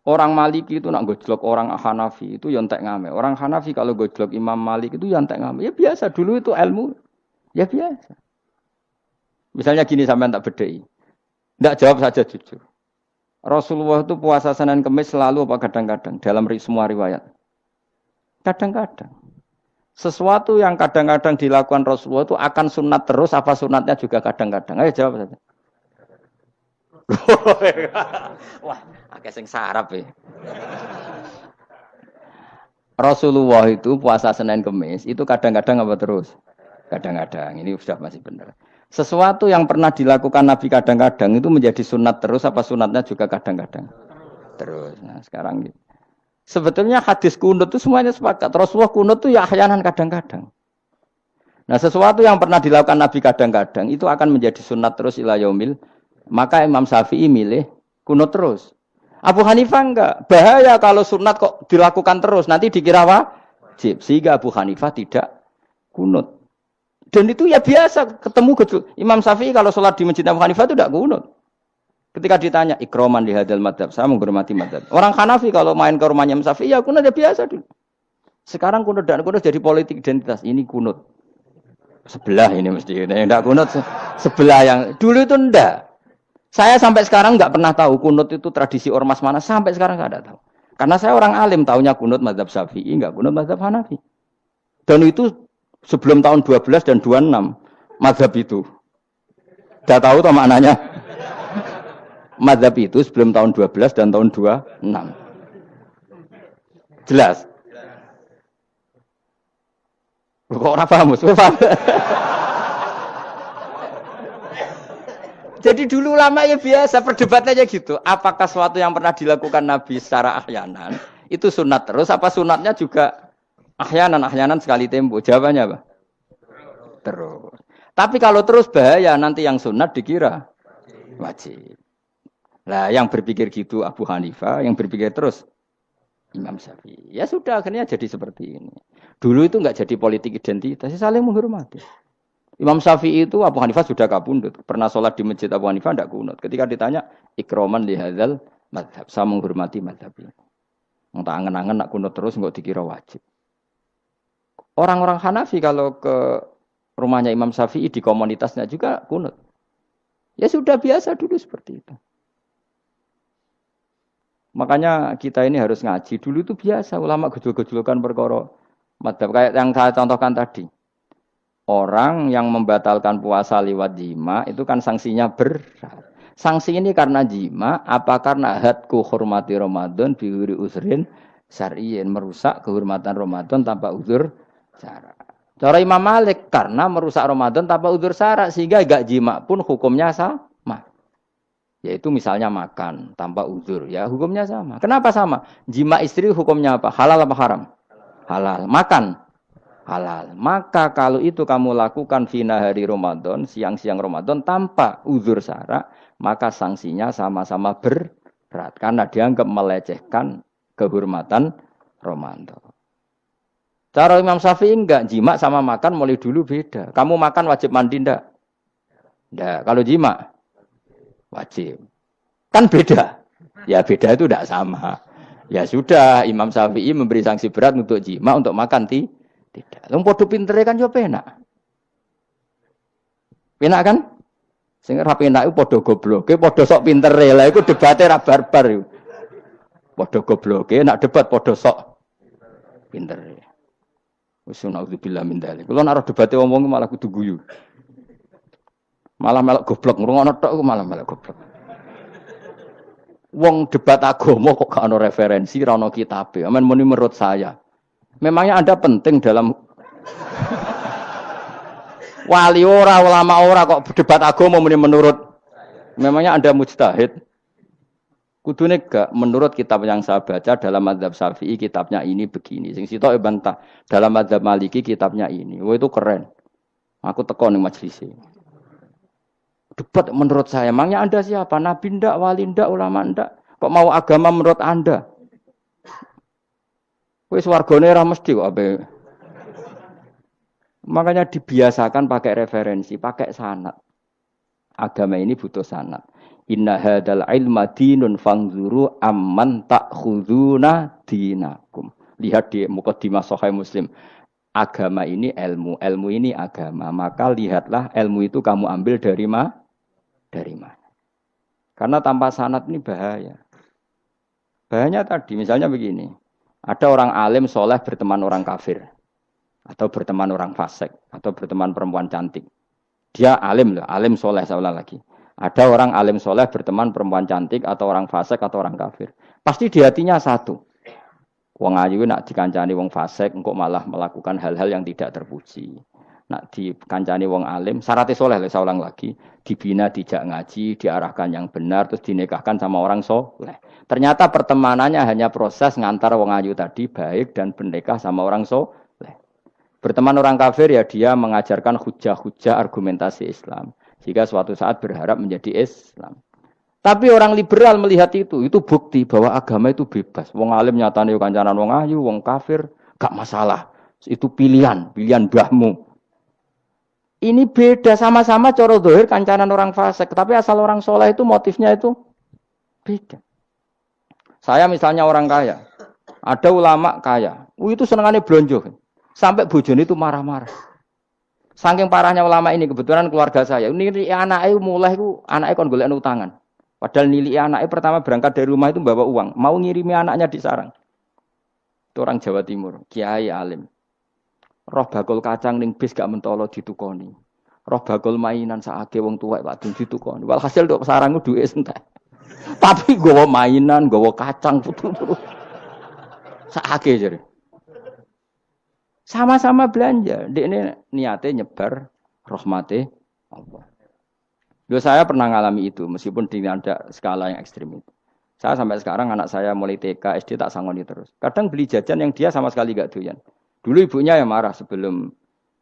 Orang Maliki itu nak gojlok orang Hanafi itu ya entek ngame. Orang Hanafi kalau gojlok Imam Malik itu ya entek ngame. Ya biasa dulu itu ilmu. Ya biasa. Misalnya gini sampean tak bedhei. Tidak jawab saja jujur. Rasulullah itu puasa Senin Kemis selalu apa kadang-kadang dalam semua riwayat. Kadang-kadang. Sesuatu yang kadang-kadang dilakukan Rasulullah itu akan sunat terus apa sunatnya juga kadang-kadang. Ayo jawab saja. Wah, akeh sing sarap ya. Rasulullah itu puasa Senin Kemis itu kadang-kadang apa terus? Kadang-kadang. Ini sudah masih benar. Sesuatu yang pernah dilakukan Nabi kadang-kadang itu menjadi sunat terus apa sunatnya juga kadang-kadang terus. Nah sekarang gitu. Sebetulnya hadis kunut itu semuanya sepakat. Rasulullah kunut itu ya ahyanan kadang-kadang. Nah sesuatu yang pernah dilakukan Nabi kadang-kadang itu akan menjadi sunat terus ila yaumil. Maka Imam Syafi'i milih kunut terus. Abu Hanifah enggak. Bahaya kalau sunat kok dilakukan terus. Nanti dikira wajib. Sehingga Abu Hanifah tidak kunut. Dan itu ya biasa ketemu gejol. Imam Syafi'i kalau sholat di masjid Abu Hanifah itu tidak kunut. Ketika ditanya ikroman di hadal madhab, saya menghormati madhab. Orang Hanafi kalau main ke rumahnya Imam Syafi'i ya kunut ya biasa dulu. Sekarang kunut dan kunut jadi politik identitas. Ini kunut sebelah ini mesti. Yang tidak kunut sebelah yang dulu itu enggak. Saya sampai sekarang enggak pernah tahu kunut itu tradisi ormas mana. Sampai sekarang enggak ada tahu. Karena saya orang alim tahunya kunut madhab Syafi'i enggak kunut madhab Hanafi. Dan itu sebelum tahun 12 dan 26 mazhab itu. Sudah tahu toh maknanya? Mazhab itu sebelum tahun 12 dan tahun 26. Jelas? Kok ora paham? Jadi dulu lama ya biasa perdebatannya gitu. Apakah sesuatu yang pernah dilakukan Nabi secara ahyanan itu sunat terus apa sunatnya juga ahyanan sekali tempo. Jawabannya apa? Terus. Tapi kalau terus bahaya nanti yang sunat dikira wajib. Nah, yang berpikir gitu Abu Hanifah, yang berpikir terus Imam Syafi'i. Ya sudah akhirnya jadi seperti ini. Dulu itu enggak jadi politik identitas, saling menghormati. Imam Syafi'i itu Abu Hanifah sudah kabundut. Pernah sholat di masjid Abu Hanifah enggak kunut. Ketika ditanya ikroman li hadzal madhab, saya menghormati madhab ini. Entah angen-angen nak kunut terus enggak dikira wajib. Orang-orang Hanafi kalau ke rumahnya Imam Syafi'i di komunitasnya juga kunut. Ya sudah biasa dulu seperti itu. Makanya kita ini harus ngaji. Dulu itu biasa ulama gejol-gejolokan perkara Madhab kayak yang saya contohkan tadi. Orang yang membatalkan puasa lewat jima itu kan sanksinya berat. Sanksi ini karena jima, apa karena hadku hormati Ramadan biwiri usrin syar'iyin, merusak kehormatan Ramadan tanpa uzur syara. Cara Imam Malik karena merusak Ramadan tanpa uzur syara sehingga gak jima pun hukumnya sama. Yaitu misalnya makan tanpa uzur, ya hukumnya sama. Kenapa sama? Jima istri hukumnya apa? Halal apa haram? Halal. Makan halal. Maka kalau itu kamu lakukan fina hari Ramadan, siang-siang Ramadan tanpa uzur syara, maka sanksinya sama-sama berat karena dianggap melecehkan kehormatan Ramadan. Cara Imam Syafi'i enggak, jima sama makan mulai dulu beda. Kamu makan wajib mandi enggak? Enggak. Kalau jima wajib. Kan beda. Ya beda itu enggak sama. Ya sudah, Imam Syafi'i memberi sanksi berat untuk jima, untuk makan tidak. Wong padha pintere kan yo penak. Penak kan? Sing ora penak iku padha gobloke, padha sok pintere. Lah iku debate ra barbar iku. Padha gobloke, nak debat padha sok pintere. Wis naudzubillah min dzalik. Kulo nek debate wong malah kudu guyu. Malah melok goblok, ngrungokno tok malah melok goblok. Wong debat agama kok gak ono referensi, ra ono kitabe. Amen muni menurut saya. Memangnya Anda penting dalam wali ora, ulama ora kok debat agama muni menurut. Memangnya Anda mujtahid? Kudune gak menurut kitab yang saya baca dalam mazhab Syafi'i kitabnya ini begini. Sing sitok bantah dalam mazhab Maliki kitabnya ini. Wah itu keren. Aku teko ning majelis. Debat menurut saya. Memangnya Anda siapa? Nabi ndak, wali ndak, ulama ndak? Kok mau agama menurut Anda? Wis wargane ora mesti kok ape. Makanya dibiasakan pakai referensi, pakai sanad. Agama ini butuh sanad. Inna hadzal ilma dinun fangzuru amman ta'khuduna dinakum. Lihat di mukadimah Sahih Muslim. Agama ini ilmu, ilmu ini agama. Maka lihatlah ilmu itu kamu ambil dari mana? Dari mana? Karena tanpa sanad ini bahaya. Bahayanya tadi misalnya begini. Ada orang alim soleh berteman orang kafir. Atau berteman orang fasik. Atau berteman perempuan cantik. Dia alim loh, alim soleh saya ulang lagi. Ada orang alim soleh berteman perempuan cantik. Atau orang fasik atau orang kafir. Pasti di hatinya satu. Wong ayu nak dikancani wong fasik. Engkau malah melakukan hal-hal yang tidak terpuji. Nak dikancani wong alim. Syaratnya soleh saya ulang lagi. Dibina, dijak ngaji, diarahkan yang benar. Terus dinikahkan sama orang soleh. Ternyata pertemanannya hanya proses ngantar wong ayu tadi baik dan menikah sama orang soleh. Berteman orang kafir ya dia mengajarkan hujah-hujah argumentasi Islam. Jika suatu saat berharap menjadi Islam. Tapi orang liberal melihat itu bukti bahwa agama itu bebas. Wong alim nyatane kancanan wong ayu, wong kafir, gak masalah. Itu pilihan mbahmu. Ini beda sama-sama cara zahir kancanan orang fasik. Tapi asal orang soleh itu motifnya itu beda. Saya misalnya orang kaya, ada ulama kaya, itu senengannya blonjo, sampai bojone itu marah-marah. Saking parahnya ulama ini, kebetulan keluarga saya, ini anaknya mulai itu anaknya kon golek utangan. Padahal nilai anaknya pertama berangkat dari rumah itu bawa uang, mau ngirimi anaknya di sarang. Itu orang Jawa Timur, kiai alim. Roh bakul kacang ning bis gak mentolo ditukoni. Roh bakul mainan saake wong tuwek Pak ditukoni. Walhasil tok sarang ku duwe entek. Tapi gawa mainan, gawa kacang putu-putu. Saake jare. Sama-sama belanja. Dekne niate nyebar rahmate Allah. Saya pernah ngalami itu meskipun tidak ada skala yang ekstrim itu. Saya sampai sekarang anak saya mulai TK, SD tak sangoni terus. Kadang beli jajan yang dia sama sekali gak doyan. Dulu ibunya yang marah sebelum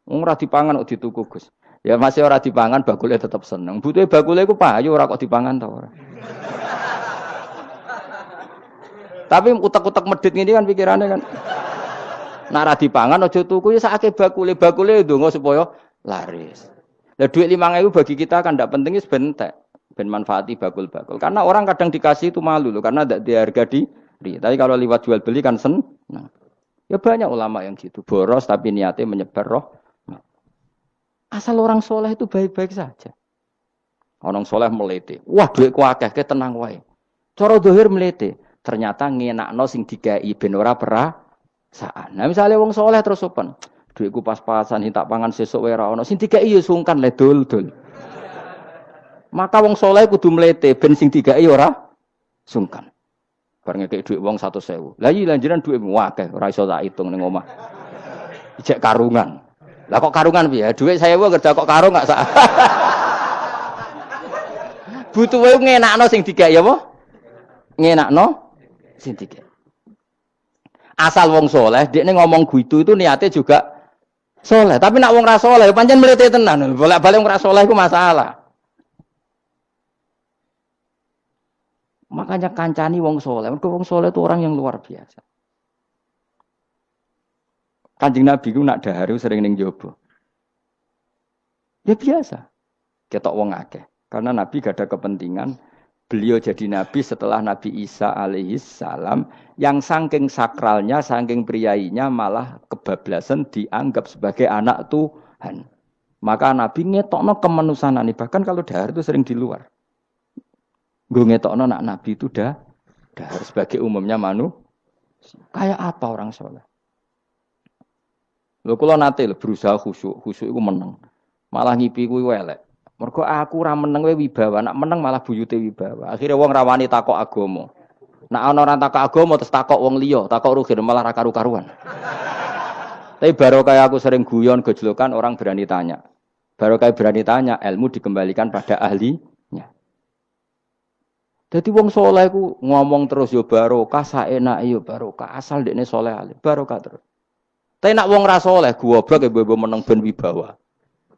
ora dipangan kok dituku Gus. Ya masih ora dipangan bakule tetap seneng. Butuhe bakule iku payu ora kok dipangan ta ora. Tapi utek-utek medhit ngene kan pikirannya kan. Nek ora dipangan aja tuku ya sakake bakule ndonga supaya laris. Lah duit 5.000 bagi kita kan ndak penting wis bentek. Ben manfaati bakul-bakul. Karena orang kadang dikasih itu malu loh karena ndak diharga diri. Tapi kalau lewat jual beli kan seneng. Ya banyak ulama yang gitu. Boros tapi niatnya menyebar roh. Asal orang soleh itu baik-baik saja. Orang soleh melete. Wah duitku akeh, tenang wae. Cara dohir melete. Ternyata ngenakno sing dikai ben ora Saan. Nah misalnya wong soleh terus sopan, duitku pas-pasan tak pangan sesuk wae ora ono. Sing dikai ya sungkan le dul. Maka wong soleh kudu mlete ben sing dikai ora sungkan. Bar ngekek dhuwit wong 100.000. Lah iya lanjiran dhuwitmu akeh ora iso tak hitung ning omah. Ijek karungan. Lah kok karungan piye? Dhuwit 1000 kerja kok karung gak sak. Butuh wae ngenakno sing dikai apa? Ngenakno sing dikai. Asal wong soleh, dia ngomong gitu itu niatnya juga soleh. Tapi nak wong ra soleh, pancen mlete tenan. Bolak-balik wong ra soleh itu masalah. Makanya kancani wong soleh. Mergo wong soleh itu orang yang luar biasa. Kanjeng Nabi ku nak dahar sering ning jaba. Ya biasa. Ketok wong akeh. Karena Nabi gak ada kepentingan beliau jadi Nabi setelah Nabi Isa alaihis salam yang saking sakralnya, saking priainya malah kebablasan dianggap sebagai anak Tuhan. Maka Nabi ngetokno kemanusiaan ini. Bahkan kalau dahar itu sering di luar. Gue ngetokno nak Nabi itu dahar sebagai umumnya kayak apa orang soleh. Lho kula nate berusaha khusyuk itu menang. Malah ngipi kuwi elek. Mergo aku ora meneng wae wibawa, nak meneng malah buyute wibawa. Akhire wong ra wani takok agama. Nak ana ora takok agama terus takok wong liya, takok rugi malah ra karu-karuan. Tapi baru kayak aku sering guyon gejlokan orang berani tanya. Baru kayak berani tanya, ilmu dikembalikan pada ahlinya. Jadi wong soleh ku ngomong terus yo barokah, saenake yo barokah, asal dekne soleh alim, barokah terus. Tapi nak wong ra soleh goblok e mbok meneng ben wibawa.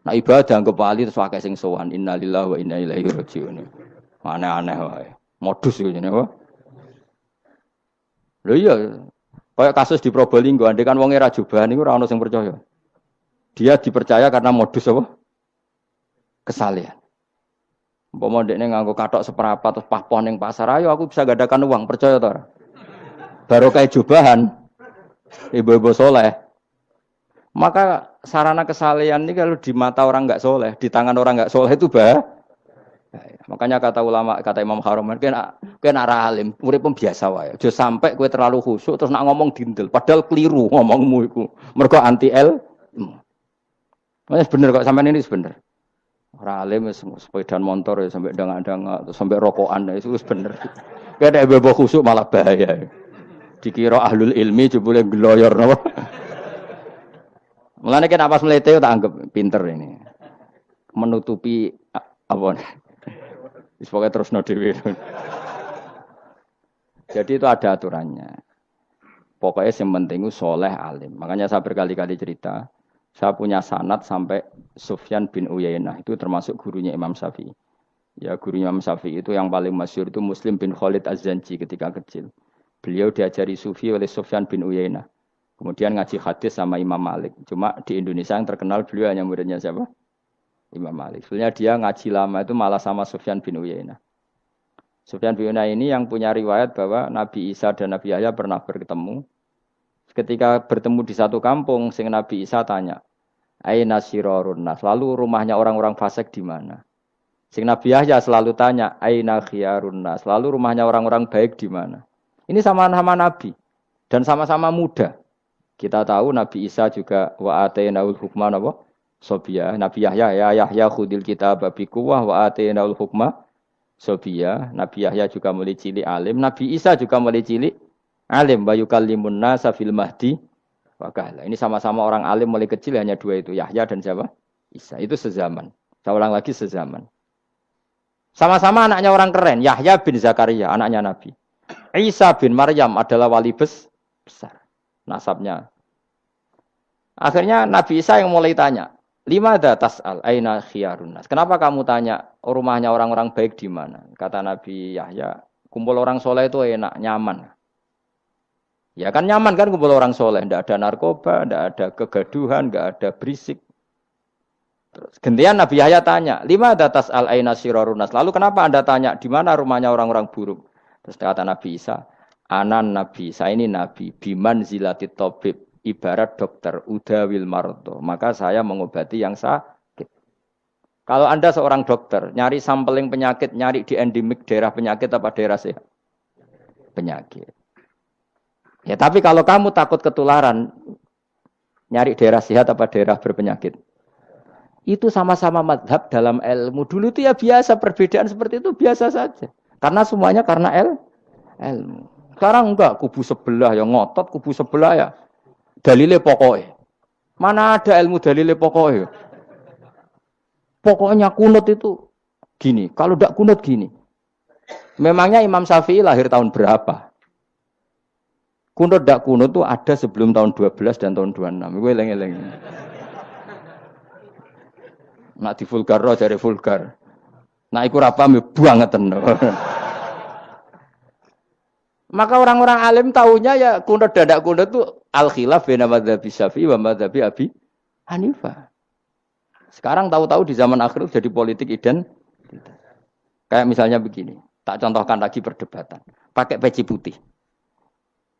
Nah ibadah anggap wali terus wakai sing sowan innalillahi wa inna ilaihi raji'un. Aneh-aneh wae. Modus iki jenenge apa? Lho iya, kayak kasus di Probolinggo andai kan wong era jubahan niku ora ono sing percaya. Dia dipercaya karena modus apa? Kesalehan. Umpama ndekne nganggo kathok seprapat terus pahpoh ning pasar, ayo aku bisa gadakan uang, percaya to ora? Barokah jubahan ibu-ibu soleh. Maka sarana kesalehan ini kalau di mata orang enggak soleh, di tangan orang enggak soleh itu bahaya. Makanya kata ulama, kata Imam Haromen, kena arah alim, urip biasa wae. Aja sampai kowe terlalu khusyuk terus nak ngomong dindel, padahal keliru ngomongmu iku. Mergo anti ilmu. Wes bener kok sampean ini bener. Ora alim wis sepedaan motor ya sampai dangak-dangak terus sampai rokokan itu wis bener. Kowe nek bebo khusyuk malah bahaya. Dikira ahlul ilmi jebule gloyor napa. Mulane kan pas mlete tak anggap pinter ini. Menutupi apa nih? Wis pokoke terusno dhewe. Jadi itu ada aturannya. Pokoknya yang penting itu soleh alim. Makanya saya berkali-kali cerita, saya punya sanad sampai Sufyan bin Uyainah itu termasuk gurunya Imam Syafi'i. Ya gurunya Imam Syafi'i itu yang paling masyhur itu Muslim bin Khalid Az-Zanji ketika kecil. Beliau diajari sufi oleh Sufyan bin Uyainah. Kemudian ngaji hadis sama Imam Malik. Cuma di Indonesia yang terkenal beliau hanya muridnya siapa? Imam Malik. Sebenarnya dia ngaji lama itu malah sama Sufyan bin Uyainah. Sufyan bin Uyainah ini yang punya riwayat bahwa Nabi Isa dan Nabi Yahya pernah bertemu. Ketika bertemu di satu kampung, sing Nabi Isa tanya, "Aina sirarun nas?" Lalu rumahnya orang-orang fasik di mana? Sing Nabi Yahya selalu tanya, "Aina khiyarun nas?" Lalu rumahnya orang-orang baik di mana? Ini sama-sama Nabi dan sama-sama muda. Kita tahu Nabi Isa juga wa atainaul hukma napa? Sobia. Nabi Yahya khudil kitab biquwah wa atainaul hukma sobia. Nabi Yahya juga mulai cilik alim. Nabi Isa juga mulai cilik alim. Wa yukallimun nasa fil mahdi wa kahla. Ini sama-sama orang alim mulai kecil hanya dua itu, Yahya dan siapa? Isa. Itu sezaman. Saya ulang lagi sezaman. Sama-sama anaknya orang keren. Yahya bin Zakaria, anaknya Nabi. Isa bin Maryam adalah wali besar. Nasabnya. Akhirnya Nabi Isa yang mulai tanya, "Limada tas'al aina khiyarun nas?" Kenapa kamu tanya rumahnya orang-orang baik di mana? Kata Nabi Yahya, kumpul orang soleh itu enak, nyaman. Ya kan nyaman kan kumpul orang soleh, tidak ada narkoba, tidak ada kegaduhan, tidak ada berisik. Terus gantian Nabi Yahya tanya, "Limada tas'al aina sirarun nas?" Lalu kenapa Anda tanya di mana rumahnya orang-orang buruk? Terus kata Nabi Isa, "Anan Nabi, saya ini Nabi, biman zilatit tabib." Ibarat dokter udawil marto, maka saya mengobati yang sakit. Kalau Anda seorang dokter, nyari sampling penyakit, nyari di endemik daerah penyakit apa daerah sehat? Penyakit. Ya tapi kalau kamu takut ketularan, nyari daerah sehat apa daerah berpenyakit? Itu sama-sama madhab dalam ilmu. Dulu itu ya biasa, perbedaan seperti itu biasa saja. Karena semuanya karena ilmu. Sekarang enggak, kubu sebelah yang ngotot, kubu sebelah ya dalile pokoknya. Mana ada ilmu dalile pokoknya? Pokoknya kunut itu gini, kalau tidak kunut gini. Memangnya Imam Syafi'i lahir tahun berapa? Kunut tidak kunut itu ada sebelum tahun 12 dan tahun 26. Gue eleng-eleng. Nak di vulgar roh dari vulgar. Nah iku apa banget. Maka orang-orang alim tahunya ya kunut dadak kunut itu al-khilaf baina madzhabi Syafi'i wa madzhabi Abi Hanifah. Sekarang tahu-tahu di zaman akhir jadi politik identitas. Kayak misalnya begini, tak contohkan lagi perdebatan. Pakai peci putih.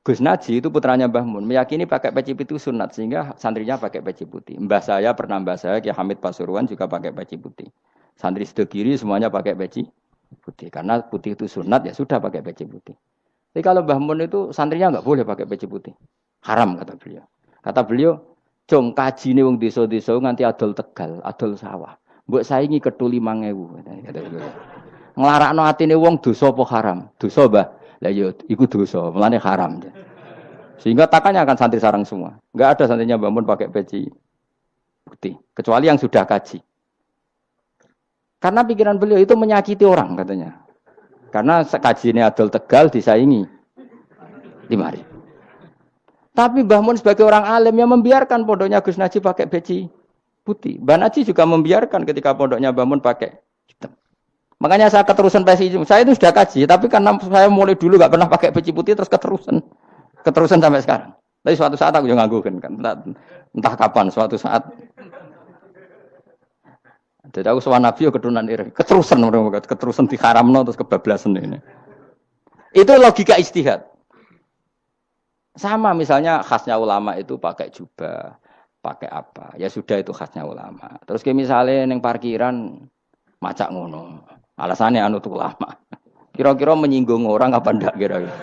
Gus Naji itu putranya Mbah Mun, meyakini pakai peci putih sunat sehingga santrinya pakai peci putih. Mbah saya, Kiai Hamid Pasuruan juga pakai peci putih. Santri sebelah kiri semuanya pakai peci putih karena putih itu sunat ya sudah pakai peci putih. Tapi kalau Mbah Mun itu santrinya enggak boleh pakai peci putih. Haram kata beliau. Kata beliau, "Jong kajine wong desa-desa nganti adol Tegal, adol sawah. Mbok saingi ketu 5.000." Kata beliau. Nglarakno atine wong dosa apa haram? Dosa, Mbah. Lah ya iku dosa, mulane haram. Sehingga takannya akan santri sarang semua. Enggak ada santrinya Mbah Mun pakai peci putih, kecuali yang sudah kaji. Karena pikiran beliau itu menyakiti orang katanya. Karena kajiannya adol Tegal disaingi 5.000. Tapi Mbah Mun sebagai orang alim yang membiarkan pondoknya Gus Naji pakai peci putih. Mbah Naji juga membiarkan ketika pondoknya Mbah Mun pakai hitam. Makanya saya keterusan peci. Saya itu sudah kaji, tapi karena saya mulai dulu nggak pernah pakai peci putih terus keterusan sampai sekarang. Tapi suatu saat aku juga nganggukan kan, entah kapan suatu saat. Jadi aku soal Nabi keturunan iri, keterusan diharamno terus kebablasan ini. Itu logika istihad. Sama misalnya khasnya ulama itu pakai jubah, pakai apa? Ya sudah itu khasnya ulama. Terus kayak misalnya neng parkiran macak ngono. Alasannya anut ulama. Kira-kira menyinggung orang apa ndak kira-kira?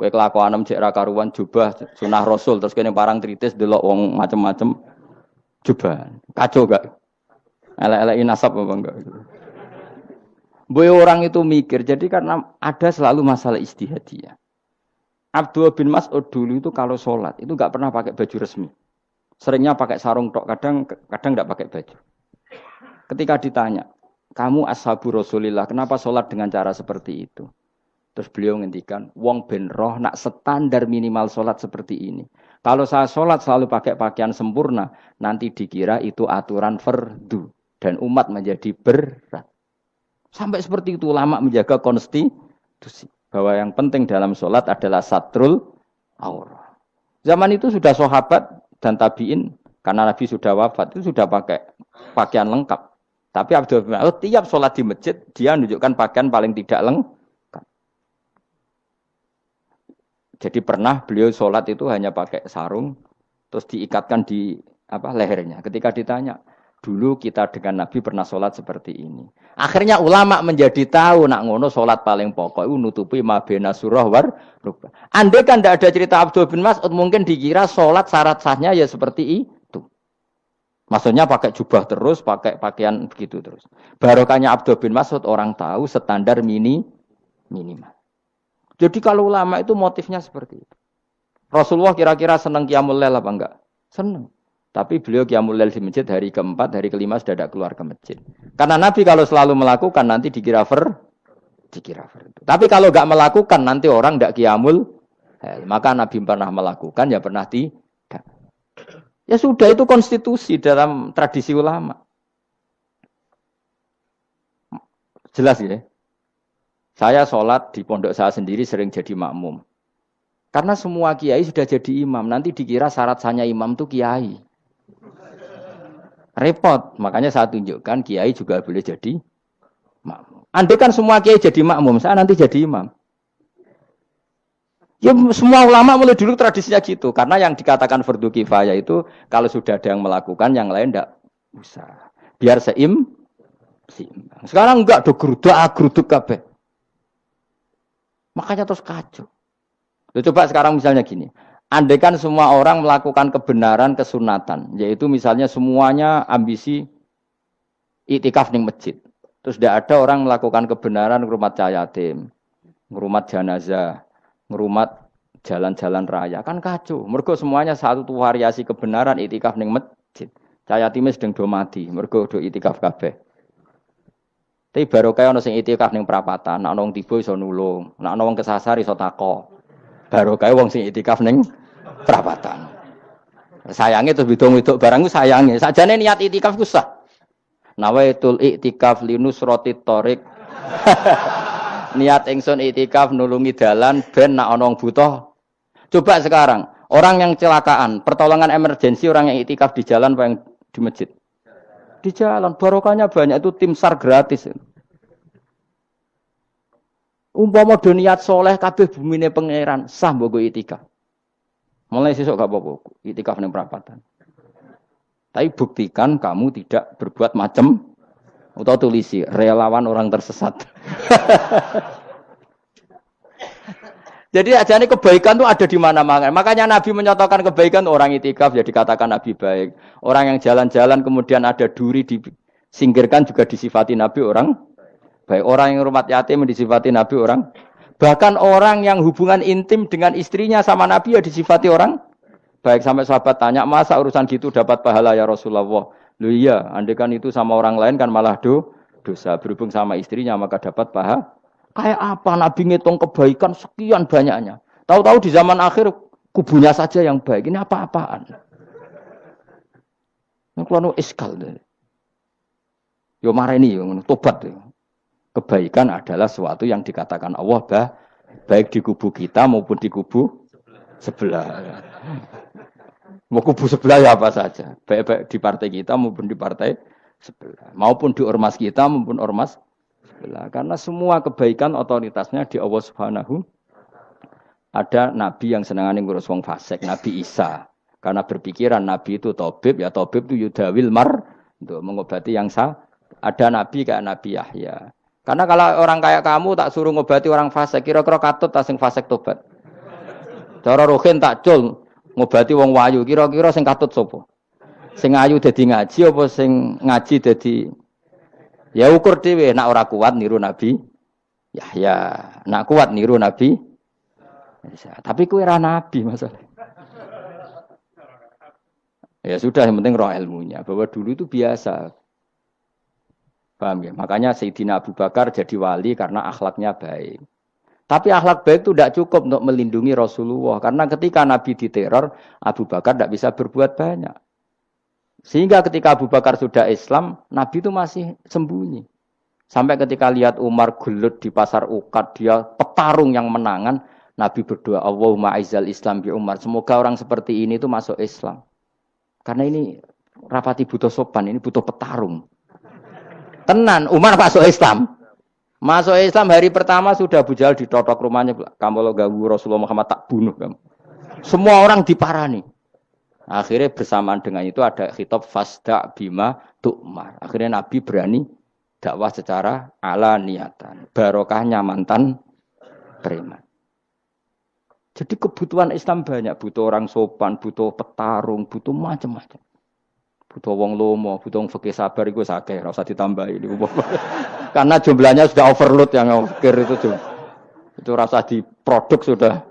Kowe kelakuanem cek ra karuan jubah sunah Rasul terus kene parang tritis delok wong macem-macem jubah. Kacau gak? Elek-eleki nasab apa enggak? Boy orang itu mikir, jadi karena ada selalu masalah ijtihadiyah. Abdullah bin Mas'ud dulu itu kalau sholat itu nggak pernah pakai baju resmi, seringnya pakai sarung tok, kadang nggak pakai baju. Ketika ditanya, kamu ashabu Rasulillah, kenapa sholat dengan cara seperti itu? Terus beliau ngendikan, wong ben roh nak standar minimal sholat seperti ini. Kalau saya sholat selalu pakai pakaian sempurna, nanti dikira itu aturan fardu dan umat menjadi berat. Sampai seperti itu ulama menjaga konstitusi bahwa yang penting dalam sholat adalah satrul aurah. Zaman itu sudah sahabat dan tabiin karena Nabi sudah wafat itu sudah pakai pakaian lengkap. Tapi Abdul bin Mas'ud tiap sholat di masjid dia menunjukkan pakaian paling tidak lengkap. Jadi pernah beliau sholat itu hanya pakai sarung terus diikatkan di lehernya. Ketika ditanya, dulu kita dengan Nabi pernah sholat seperti ini. Akhirnya ulama menjadi tahu nak ngono sholat paling pokok itu nutupi mabena surah war rukbah. Andai kan tidak ada cerita Abdul bin Mas'ud mungkin dikira sholat syarat sahnya ya seperti itu. Maksudnya pakai jubah terus, pakai pakaian begitu terus. Barokahnya Abdul bin Mas'ud orang tahu standar minimal. Jadi kalau ulama itu motifnya seperti itu. Rasulullah kira-kira senang qiyamul lail apa enggak? Senang. Tapi beliau qiyamul lail di masjid hari keempat, hari kelima sudah tidak keluar ke masjid. Karena Nabi kalau selalu melakukan nanti dikira dikira. Tapi kalau enggak melakukan nanti orang enggak qiyamul lail. Maka Nabi pernah melakukan ya pernah tidak. Ya sudah itu konstitusi dalam tradisi ulama. Jelas ya. Saya sholat di pondok saya sendiri sering jadi makmum. Karena semua kiai sudah jadi imam. Nanti dikira syarat sahnya imam itu kiai. Repot. Makanya saya tunjukkan kiai juga boleh jadi makmum. Andai kan semua kiai jadi makmum, saya nanti jadi imam. Ya semua ulama mulai dulu tradisinya gitu. Karena yang dikatakan fardu kifayah itu kalau sudah ada yang melakukan, yang lain tidak usah. Biar seimbang. Sekarang enggak do geruduk kabeh. Makanya terus kacau. Loh, coba sekarang misalnya gini. Andaikan semua orang melakukan kebenaran kesunatan, yaitu misalnya semuanya ambisi iktikaf ning masjid. Terus tidak ada orang melakukan kebenaran ngrumat yatim, ngrumat jenazah, ngrumat jalan-jalan raya. Kan kacau. Mergo semuanya satu variasi kebenaran iktikaf ning masjid. Yatime sedang do mati, mergo do iktikaf kabeh. Tapi baru kaya ana sing iktikaf ning perapatan, nek ana wong tiba iso nulung, nek ana wong kesasar iso tako. Baru kaya wong sing iktikaf ning perapatan. Sayange terus bidung-bidung barang ku sayange. Sakjane niat iktikaf ku sah. Nawaitul iktikaf linusrati thoriq. Niat ingsun iktikaf nulungi dalan ben nek ana wong butuh. Coba sekarang, orang yang kecelakaan, pertolongan emergensi orang yang iktikaf di jalan apa yang di masjid? Di jalan, barokahnya banyak, itu tim SAR gratis. Umpama do niat soleh kabeh bumine pangeran, sah mbok itikaf. Mulai sesuk gak apa-apa, itikaf ning perapatan. Tapi buktikan kamu tidak berbuat macam atau tulisi relawan orang tersesat. Jadi ajane kebaikan itu ada di mana-mana. Makanya Nabi menyatakan kebaikan orang itikaf jadi katakan Nabi baik. Orang yang jalan-jalan kemudian ada duri disingkirkan juga disifati Nabi orang baik. Orang yang rumah yatim disifati Nabi orang. Bahkan orang yang hubungan intim dengan istrinya sama Nabi ya disifati orang baik. Sampai sahabat tanya, masa urusan gitu dapat pahala ya Rasulullah? Loh iya, andaikan itu sama orang lain kan malah dosa. Berhubung sama istrinya maka dapat pahala. Kayak apa Nabi ngitung kebaikan sekian banyaknya. Tahu-tahu di zaman akhir kubunya saja yang baik. Ini apa-apaan? Ini kalau iskal deh. Yo mareni yo tobat. Kebaikan adalah sesuatu yang dikatakan Allah baik di kubu kita maupun di kubu sebelah. Mau kubu sebelah ya apa saja. Baik di partai kita maupun di partai sebelah. Maupun di ormas kita maupun ormas karena semua kebaikan otoritasnya di Allah Subhanahu. Ada nabi yang senengane ngurus wong fasik, Nabi Isa. Karena berpikiran nabi itu tabib, ya tabib itu yudawil mar untuk mengobati yang sah. Ada nabi kayak Nabi Yahya. Karena kalau orang kayak kamu tak suruh ngobati orang fasik, kira-kira katut ta sing fasik tobat. Cara rohin tak cul ngobati wong wayu, kira-kira sing katut sapa? Sing ayu dadi ngaji apa sing ngaji dadi. Ya ukur dhewe, nak ora kuat niru Nabi Yahya, nak kuat niru Nabi Isa. Tapi kowe ora nabi masalah. Ya sudah, yang penting roh ilmunya. Bahwa dulu itu biasa. Paham ya? Makanya Sayyidina Abu Bakar jadi wali karena akhlaknya baik. Tapi akhlak baik itu tidak cukup untuk melindungi Rasulullah. Karena ketika Nabi diteror, Abu Bakar tidak bisa berbuat banyak. Sehingga ketika Abu Bakar sudah Islam, Nabi itu masih sembunyi. Sampai ketika lihat Umar gelut di pasar Uqad, dia petarung yang menangan, Nabi berdoa, Allahumma aizal Islam bi Umar. Semoga orang seperti ini itu masuk Islam. Karena ini rapati butuh sopan, ini butuh petarung. Tenan, Umar masuk Islam. Masuk Islam hari pertama sudah Abu Jahal ditotok rumahnya. Kamu kalau ganggu Rasulullah Muhammad tak bunuh kamu. Semua orang diparani. Akhirnya bersamaan dengan itu ada khitab fasda bima tu'mar. Akhirnya Nabi berani dakwah secara ala niatan. Barokahnya mantan preman. Jadi kebutuhan Islam banyak. Butuh orang sopan, butuh petarung, butuh macam-macam. Butuh wong lomo, butuh wong fikih sabar itu sakeh, ora usah ditambahi. Karena jumlahnya sudah overload yang fikir itu. Itu rasa diproduk sudah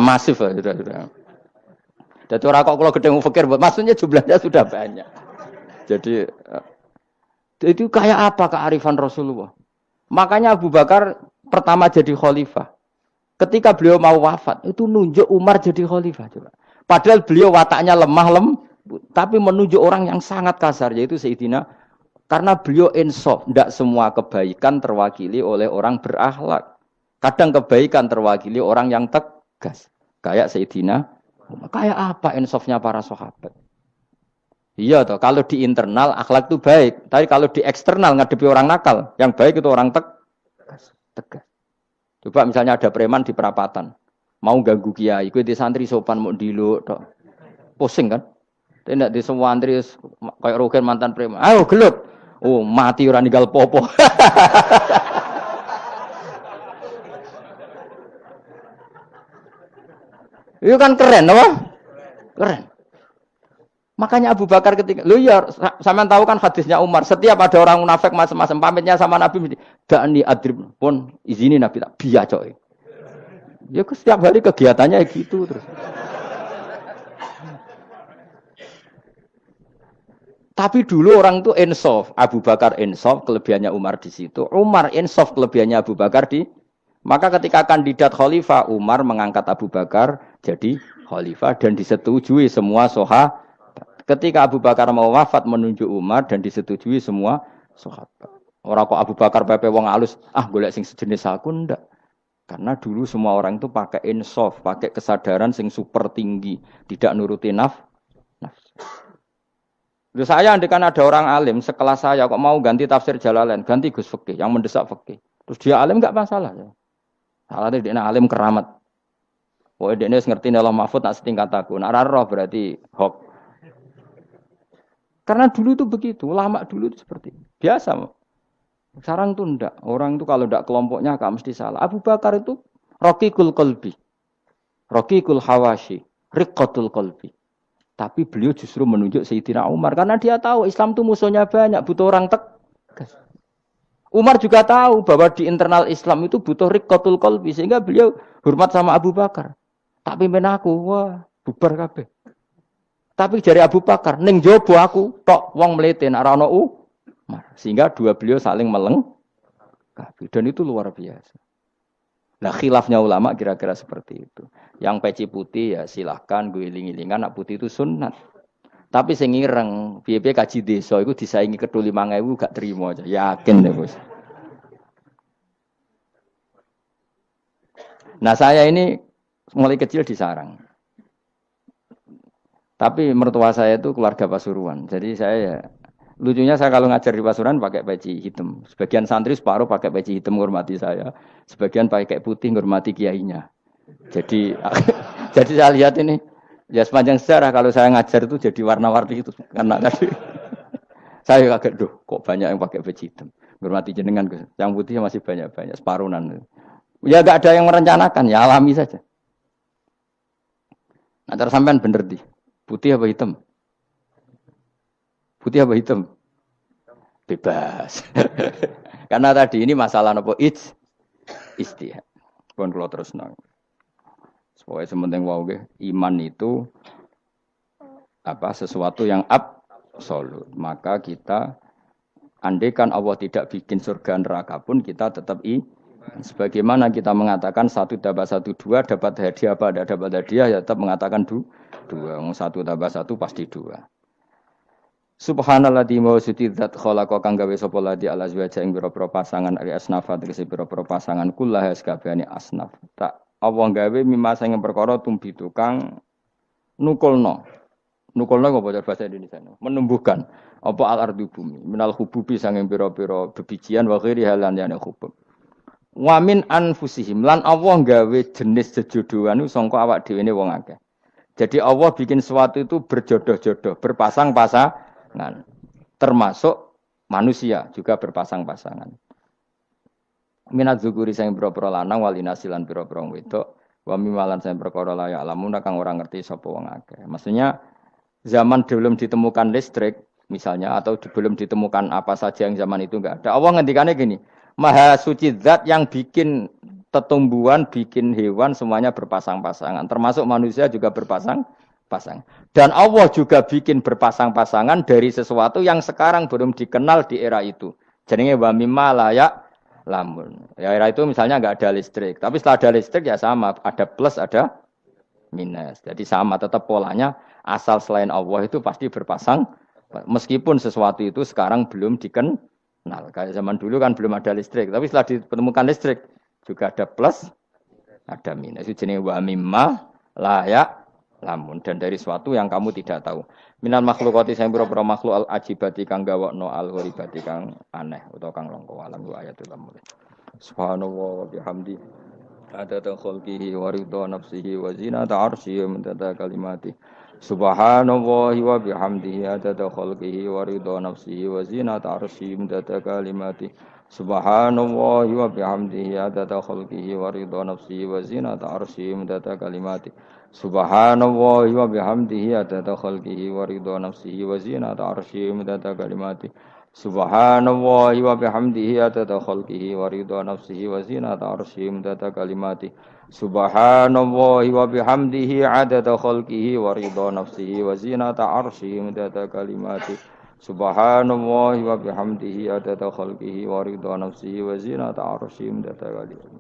masif sudah. Jadi orang kok kalau gedeng fikir, maksudnya jumlahnya sudah banyak. Jadi itu kayak apa kearifan Rasulullah? Makanya Abu Bakar pertama jadi khalifah. Ketika beliau mau wafat, itu nunjuk Umar jadi khalifah. Coba. Padahal beliau wataknya lemah tapi menunjuk orang yang sangat kasar, yaitu Sayyidina. Karena beliau insaf, tidak semua kebaikan terwakili oleh orang berakhlak. Kadang kebaikan terwakili orang yang tegas. Kayak Sayyidina. Kayak apa insafnya para sahabat? Iya toh, kalau di internal akhlak itu baik, tapi kalau di eksternal ngadepi orang nakal, yang baik itu orang tegas. Coba misalnya ada preman di perapatan, mau ganggu kiai, itu di santri sopan mau diluk, pusing kan? Tidak di semua santri kayak Rogen mantan preman, ayo gelut, mati orang ninggal popo. Itu kan keren, apa? Keren. Makanya Abu Bakar ketika, lu ya, sampean tahu kan hadisnya Umar. Setiap ada orang munafik macam-macam pamitnya sama Nabi, dakni adrib pun izini Nabi tak biacok. Ya setiap hari kegiatannya gitu terus. Tapi dulu orang itu insaf, Abu Bakar insaf, kelebihannya Umar di situ. Umar insaf, kelebihannya Abu Bakar di. Maka ketika kandidat khalifah, Umar mengangkat Abu Bakar jadi khalifah dan disetujui semua sahabat. Ketika Abu Bakar mau wafat menunjuk Umar dan disetujui semua sahabat. Orang kok Abu Bakar pepe wong alus, golek sing sejenis aku ndak. Karena dulu semua orang itu pakai insaf, pakai kesadaran sing super tinggi, tidak nuruti nafsu. Loh saya andekan ada orang alim sekelas saya kok mau ganti tafsir Jalalain, ganti Gus Fikih yang mendesak fikih. Terus dia alim enggak masalah ya. Salah dia alim keramat. Oh dia ngerti Allah Mahfud nak setingkat aku. Nak roh berarti hok. Karena dulu itu begitu, lama dulu itu seperti itu. Biasa. Sekarang tuh enggak. Orang itu kalau enggak kelompoknya enggak mesti salah. Abu Bakar itu Raqiqul Qalbi. Raqiqul Hawashi, Riqqatul Qalbi. Tapi beliau justru menunjuk Sayyidina Umar. Karena dia tahu Islam itu musuhnya banyak, butuh orang tegas. Umar juga tahu bahwa di internal Islam itu butuh riqqatul qalbi. Sehingga beliau hormat sama Abu Bakar. Tak pimpin aku, wah bubar kabeh. Tapi dari Abu Bakar, ning jobo aku, tok wong mleten, ora ono Umar. Sehingga dua beliau saling melengkapi. Dan itu luar biasa. Nah khilafnya ulama kira-kira seperti itu. Yang peci putih ya silahkan gue iling-ilingan, nak putih itu sunat. Tapi sing ireng, piye-piye kaji desa iku disaingi kedul 5.000 gak terima aja. Yakin deh, Bos. Nah, saya ini mulai kecil di sarang. Tapi mertua saya itu keluarga Pasuruan. Jadi saya lucunya saya kalau ngajar di Pasuruan pakai peci hitam. Sebagian santri separuh pakai peci hitam menghormati saya. Sebagian pakai putih menghormati kiainya. Jadi jadi saya lihat ini ya sepanjang sejarah kalau saya ngajar itu jadi warna-warni itu karena tadi saya kaget kok banyak yang pakai baju hitam. Menghormati jenengan yang putih masih banyak separuhan. Ya enggak ada yang merencanakan, ya alami saja. Nah, cara sampean bener di. Putih apa hitam? Putih apa hitam? Bebas. Karena tadi ini masalah apa istihad. Pun kalau terus nang. Pokoknya sementing wow iman itu sesuatu yang absolut. Maka kita andaikan Allah tidak bikin surga neraka pun kita tetap sebagaimana kita mengatakan 1 tambah 1 2 dapat hadiah apa tidak dapat hadiah ya tetap mengatakan 2. 1 tambah 1 pasti 2. Subhanalladzi mawsuti dzat khalaqa kang gawe sapa ladi ala azwaja ing pira-pira pasangan ari asnafat tegese pira-pira pasangan kullah sakabehane asnaf. Tak Allah gawe mimma sing perkara tumbi tukang nukulno. Nukulno apa bahasa Indonesia? Menumbuhkan apa al-ardu bumi. Minal hububi sanging pira-pira bebijian wa ghairi halan yana hubub. Wa min anfusihim lan Allah gawe jenis jejodohan sangka awak dhewe ne wong akeh. Jadi Allah bikin sesuatu itu berjodoh-jodoh, berpasang-pasangan. Termasuk manusia juga berpasang-pasangan. Minat zukuri sing pira-pira lanang wal inasilan pira-pira wedok wa mimalan sing perkara la ya alamun kang ora ngerti sapa wong akeh. Maksudnya zaman belum ditemukan listrik misalnya atau belum ditemukan apa saja yang zaman itu enggak ada. Allah ngendikane gini, Maha suci zat yang bikin tetumbuhan, bikin hewan semuanya berpasang-pasangan, termasuk manusia juga berpasang-pasangan. Dan Allah juga bikin berpasang-pasangan dari sesuatu yang sekarang belum dikenal di era itu. Jenenge wa mimma layak lamun. Ya era itu misalnya nggak ada listrik, tapi setelah ada listrik ya sama, ada plus ada minus. Jadi sama tetap polanya asal selain Allah itu pasti berpasang meskipun sesuatu itu sekarang belum dikenal. Kayak zaman dulu kan belum ada listrik, tapi setelah ditemukan listrik juga ada plus ada minus. Itu jenis wa mimma layak lamun dan dari sesuatu yang kamu tidak tahu. Minal makhlukati sing pira-pira makhluk al ajibati kang gawakno al ghoribati kang aneh utawa kang langka alam wa ayatul mulk. Subhanallah wa bihamdi adada khalqihi wa ridha nafsihi wa zinata arsyihi wa midada kalimati. Subhanallah wa bihamdihi adada khalqihi wa ridha nafsihi wa zinata arsyihi wa midada kalimati. Subhanallahi wa bihamdihi adada khalqihi wa ridha nafsihi wa zinata arsyihi midada kalimati. Subhanallahi wa bihamdihi adada khalqihi wa ridha nafsihi wa zinata arsyihi midada kalimati. Subhanallahi wa bihamdihi adada khalqihi wa ridha nafsihi wa zinata arsyihi midada kalimati. Subhanallahi wa bihamdihi adada khalqihi wa ridha nafsihi wa zinata arsyihi midada kalimati. Subhanallahi wa bihamdihi adada khalqihi wa ridha nafsihi wa zinata arsyihi midada kalimati.